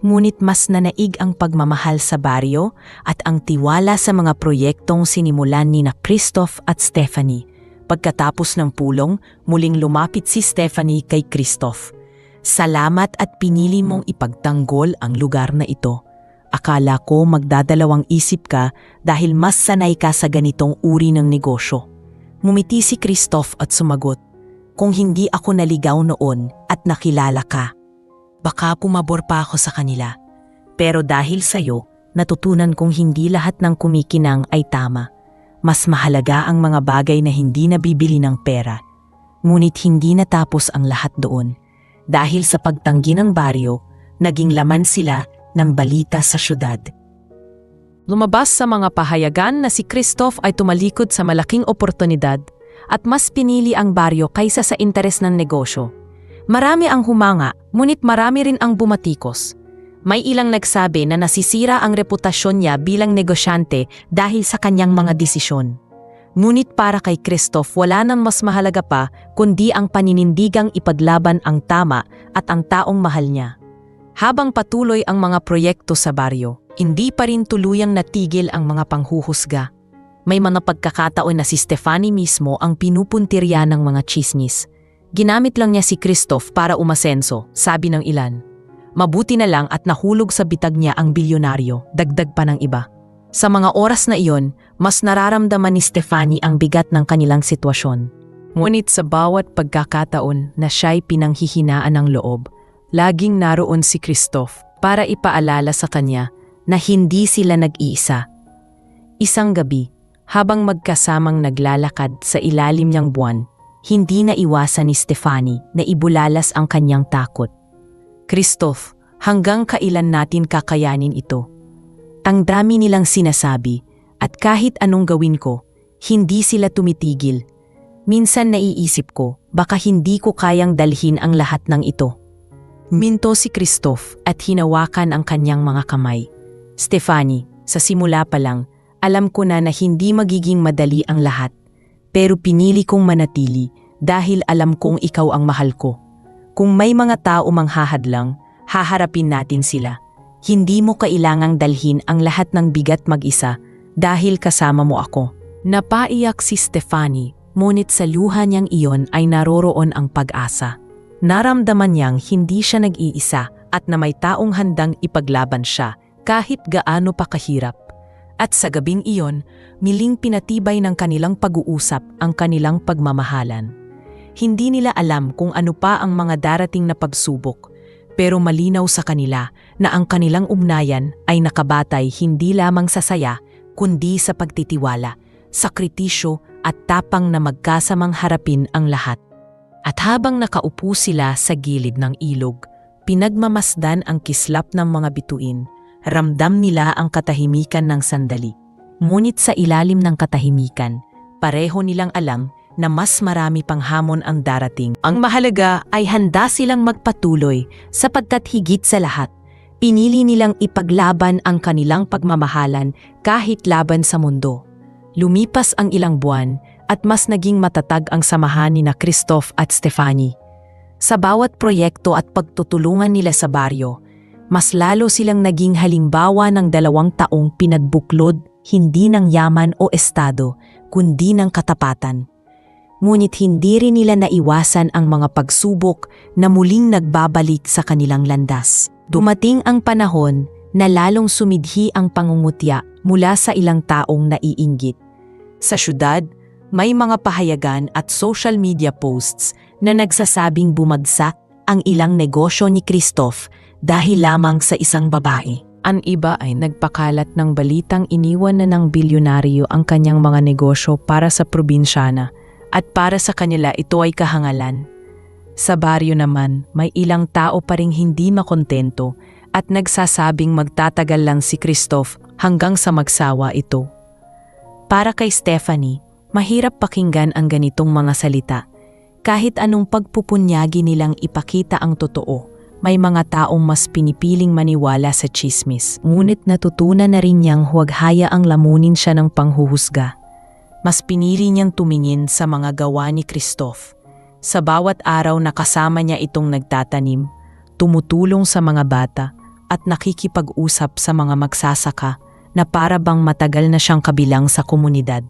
Ngunit mas nanaig ang pagmamahal sa baryo at ang tiwala sa mga proyektong sinimulan ni na Christoph at Stephanie. Pagkatapos ng pulong, muling lumapit si Stephanie kay Christoph. Salamat at pinili mong ipagtanggol ang lugar na ito. Akala ko magdadalawang isip ka dahil mas sanay ka sa ganitong uri ng negosyo. Ngumiti si Christoph at sumagot, kung hindi ako naligaw noon at nakilala ka, baka pumabor pa ako sa kanila. Pero dahil sa'yo, natutunan kong hindi lahat ng kumikinang ay tama. Mas mahalaga ang mga bagay na hindi nabibili ng pera. Ngunit hindi natapos ang lahat doon. Dahil sa pagtanggi ng baryo, naging laman sila ng balita sa syudad. Lumabas sa mga pahayagan na si Christoph ay tumalikod sa malaking oportunidad at mas pinili ang baryo kaysa sa interes ng negosyo. Marami ang humanga, ngunit marami rin ang bumatikos. May ilang nagsabi na nasisira ang reputasyon niya bilang negosyante dahil sa kanyang mga desisyon. Ngunit para kay Christoph wala nang mas mahalaga pa kundi ang paninindigang ipaglaban ang tama at ang taong mahal niya. Habang patuloy ang mga proyekto sa baryo, hindi pa rin tuluyang natigil ang mga panghuhusga. May mga pagkakataon na si Stephanie mismo ang pinupuntirya ng mga chismis. Ginamit lang niya si Christoph para umasenso, sabi ng ilan. Mabuti na lang at nahulog sa bitag niya ang bilyonaryo, dagdag pa ng iba. Sa mga oras na iyon, mas nararamdaman ni Stephanie ang bigat ng kanilang sitwasyon. Ngunit sa bawat pagkakataon na siya'y pinanghihinaan ng loob, laging naroon si Christoph para ipaalala sa kanya na hindi sila nag-iisa. Isang gabi, habang magkasamang naglalakad sa ilalim niyang buwan, hindi na iwasan ni Stephanie na ibulalas ang kanyang takot. Christoph, hanggang kailan natin kakayanin ito? Ang dami nilang sinasabi at kahit anong gawin ko, hindi sila tumitigil. Minsan naiisip ko, baka hindi ko kayang dalhin ang lahat ng ito. Minto si Christoph at hinawakan ang kanyang mga kamay. Stephanie, sa simula pa lang, alam ko na hindi magiging madali ang lahat. Pero pinili kong manatili dahil alam kong ikaw ang mahal ko. Kung may mga tao manghahadlang, haharapin natin sila. Hindi mo kailangang dalhin ang lahat ng bigat mag-isa dahil kasama mo ako. Napaiyak si Stephanie, ngunit sa luha niyang iyon ay naroroon ang pag-asa. Naramdaman niyang hindi siya nag-iisa at na may taong handang ipaglaban siya kahit gaano pa kahirap. At sa gabing iyon, miling pinatibay ng kanilang pag-uusap ang kanilang pagmamahalan. Hindi nila alam kung ano pa ang mga darating na pagsubok, pero malinaw sa kanila na ang kanilang ugnayan ay nakabatay hindi lamang sa saya, kundi sa pagtitiwala, sakritisyo at tapang na magkasamang harapin ang lahat. At habang nakaupo sila sa gilid ng ilog, pinagmamasdan ang kislap ng mga bituin, ramdam nila ang katahimikan ng sandali. Ngunit sa ilalim ng katahimikan, pareho nilang alam na mas marami pang hamon ang darating. Ang mahalaga ay handa silang magpatuloy sapagkat higit sa lahat, pinili nilang ipaglaban ang kanilang pagmamahalan kahit laban sa mundo. Lumipas ang ilang buwan at mas naging matatag ang samahan ni na Christoph at Stephanie. Sa bawat proyekto at pagtutulungan nila sa baryo, mas lalo silang naging halimbawa ng 2 taong pinagbuklod hindi ng yaman o estado, kundi ng katapatan. Ngunit hindi rin nila naiwasan ang mga pagsubok na muling nagbabalik sa kanilang landas. Dumating ang panahon na lalong sumidhi ang pangungutya mula sa ilang taong naiinggit. Sa syudad, may mga pahayagan at social media posts na nagsasabing bumagsak ang ilang negosyo ni Christoph dahil lamang sa isang babae. Ang iba ay nagpakalat ng balitang iniwan na ng bilyonaryo ang kanyang mga negosyo para sa probinsyana. At para sa kanila ito ay kahangalan. Sa baryo naman, may ilang tao pa ring hindi makontento at nagsasabing magtatagal lang si Christoph hanggang sa magsawa ito. Para kay Stephanie, mahirap pakinggan ang ganitong mga salita. Kahit anong pagpupunyagi nilang ipakita ang totoo, may mga taong mas pinipiling maniwala sa chismis. Ngunit natutunan na rin niyang huwag hayaang lamunin siya ng panghuhusga. Mas pinili niyang tumingin sa mga gawa ni Christoph. Sa bawat araw na kasama niya itong nagtatanim, tumutulong sa mga bata at nakikipag-usap sa mga magsasaka na para bang matagal na siyang kabilang sa komunidad.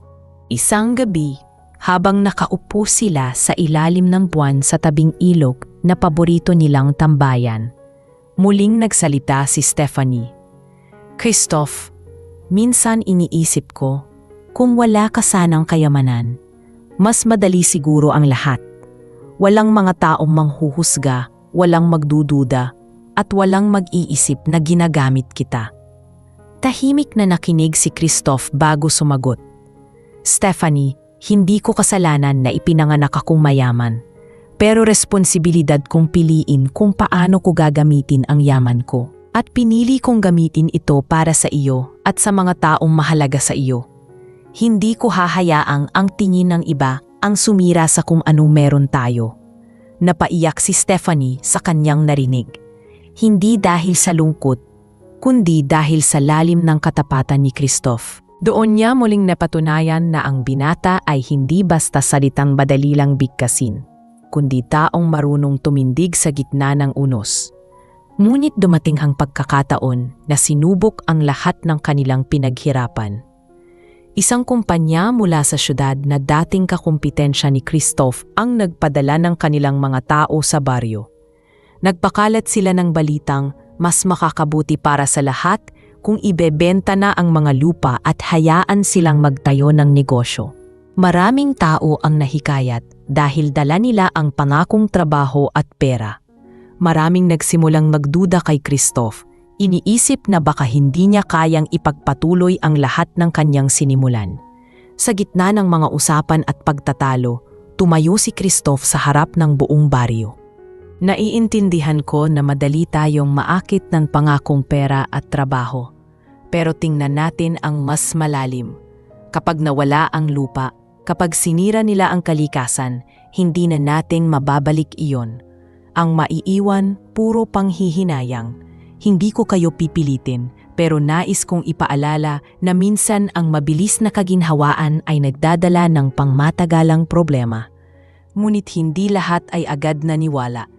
Isang gabi, habang nakaupo sila sa ilalim ng buwan sa tabing ilog na paborito nilang tambayan, muling nagsalita si Stephanie. "Christoph, minsan iniisip ko, kung wala ka sanang kayamanan, mas madali siguro ang lahat. Walang mga taong manghuhusga, walang magdududa, at walang mag-iisip na ginagamit kita." Tahimik na nakinig si Christoph bago sumagot. "Stephanie, hindi ko kasalanan na ipinanganak akong mayaman. Pero responsibilidad kong piliin kung paano ko gagamitin ang yaman ko. At pinili kong gamitin ito para sa iyo at sa mga taong mahalaga sa iyo. Hindi ko hahayaang ang tingin ng iba ang sumira sa kung anong meron tayo." Napaiyak si Stephanie sa kanyang narinig. Hindi dahil sa lungkot, kundi dahil sa lalim ng katapatan ni Christoph. Doon niya muling napatunayan na ang binata ay hindi basta salitang madali lang bigkasin, kundi taong marunong tumindig sa gitna ng unos. Ngunit dumating ang pagkakataon na sinubok ang lahat ng kanilang pinaghirapan. Isang kumpanya mula sa syudad na dating kakumpetensya ni Christoph ang nagpadala ng kanilang mga tao sa baryo. Nagpakalat sila ng balitang mas makakabuti para sa lahat kung ibebenta na ang mga lupa at hayaan silang magtayo ng negosyo. Maraming tao ang nahikayat dahil dala nila ang pangakong trabaho at pera. Maraming nagsimulang magduda kay Christoph. Iniisip na baka hindi niya kayang ipagpatuloy ang lahat ng kanyang sinimulan. Sa gitna ng mga usapan at pagtatalo, tumayo si Christoph sa harap ng buong baryo. "Naiintindihan ko na madali tayong maakit ng pangakong pera at trabaho. Pero tingnan natin ang mas malalim. Kapag nawala ang lupa, kapag sinira nila ang kalikasan, hindi na natin mababalik iyon. Ang maiiwan, puro panghihinayang. Hindi ko kayo pipilitin, pero nais kong ipaalala na minsan ang mabilis na kaginhawaan ay nagdadala ng pangmatagalang problema. Ngunit hindi lahat ay agad naniwala.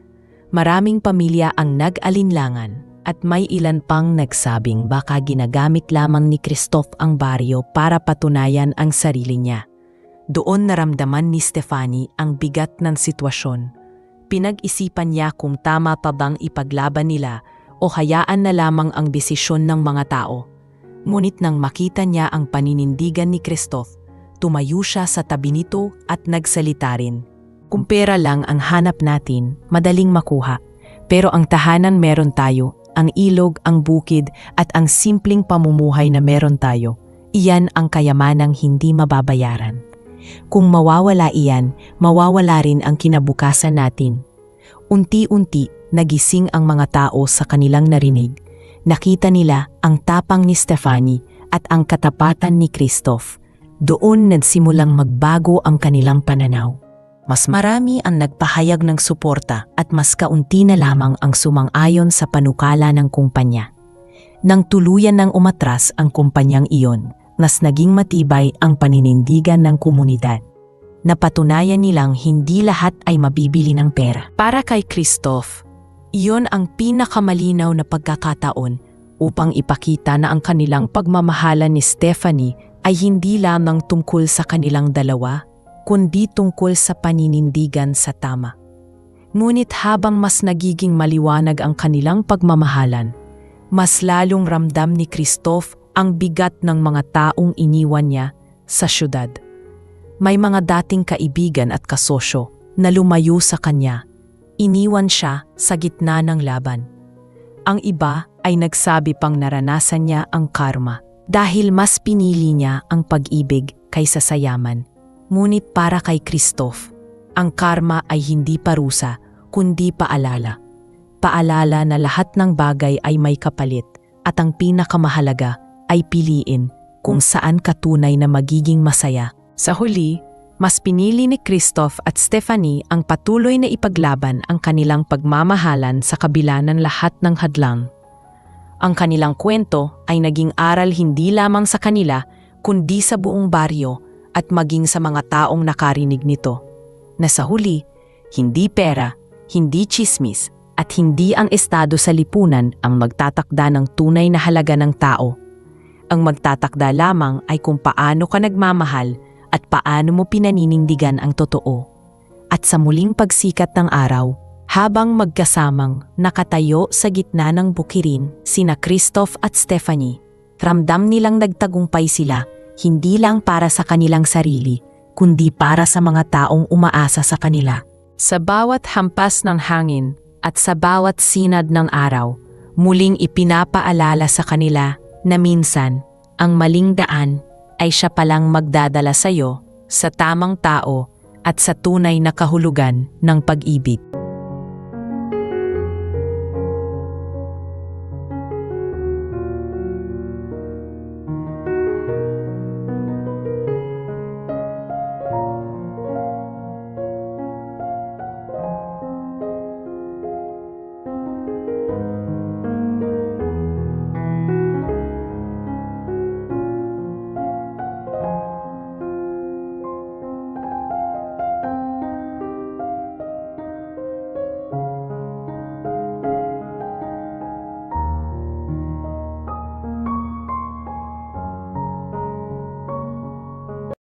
Maraming pamilya ang nag-alinlangan at may ilan pang nagsabing baka ginagamit lamang ni Christoph ang baryo para patunayan ang sarili niya. Doon naramdaman ni Stephanie ang bigat ng sitwasyon. Pinag-isipan niya kung tama pa bang ipaglaban nila o hayaan na lamang ang desisyon ng mga tao. Ngunit nang makita niya ang paninindigan ni Christoph, tumayo siya sa tabi nito at nagsalita rin. "Kung pera lang ang hanap natin, madaling makuha. Pero ang tahanan meron tayo, ang ilog, ang bukid at ang simpleng pamumuhay na meron tayo. Iyan ang kayamanang hindi mababayaran. Kung mawawala iyan, mawawala rin ang kinabukasan natin." Unti-unti, nagising ang mga tao sa kanilang narinig. Nakita nila ang tapang ni Stephanie at ang katapatan ni Christoph. Doon nagsimulang magbago ang kanilang pananaw. Mas marami ang nagpahayag ng suporta at mas kaunti na lamang ang sumang-ayon sa panukala ng kumpanya. Nang tuluyan ng umatras ang kumpanyang iyon, mas naging matibay ang paninindigan ng komunidad. Napatunayan nilang hindi lahat ay mabibili ng pera. Para kay Christoph, iyon ang pinakamalinaw na pagkakataon upang ipakita na ang kanilang pagmamahalan ni Stephanie ay hindi lamang tungkol sa kanilang dalawa, kundi tungkol sa paninindigan sa tama. Ngunit habang mas nagiging maliwanag ang kanilang pagmamahalan, mas lalong ramdam ni Christoph ang bigat ng mga taong iniwan niya sa syudad. May mga dating kaibigan at kasosyo na lumayo sa kanya. Iniwan siya sa gitna ng laban. Ang iba ay nagsabi pang naranasan niya ang karma dahil mas pinili niya ang pag-ibig kaysa sa yaman. Ngunit para kay Christoph, ang karma ay hindi parusa kundi paalala. Paalala na lahat ng bagay ay may kapalit at ang pinakamahalaga ay piliin kung saan ka tunay na magiging masaya. Sa huli, mas pinili ni Christoph at Stephanie ang patuloy na ipaglaban ang kanilang pagmamahalan sa kabila ng lahat ng hadlang. Ang kanilang kwento ay naging aral hindi lamang sa kanila kundi sa buong baryo at maging sa mga taong nakarinig nito, na sa huli, Hindi pera, hindi tsismis, at hindi ang estado sa lipunan ang magtatakda ng tunay na halaga ng tao. Ang magtatakda lamang ay kung paano ka nagmamahal at paano mo pinaninindigan ang totoo. At sa muling pagsikat ng araw, habang magkasamang nakatayo sa gitna ng bukirin sina Christoph at Stephanie, ramdam nilang nagtagumpay sila, hindi lang para sa kanilang sarili, kundi para sa mga taong umaasa sa kanila. Sa bawat hampas ng hangin at sa bawat sinad ng araw, muling ipinapaalala sa kanila na minsan, ang maling daan ay siya palang magdadala sa iyo sa tamang tao at sa tunay na kahulugan ng pag-ibig.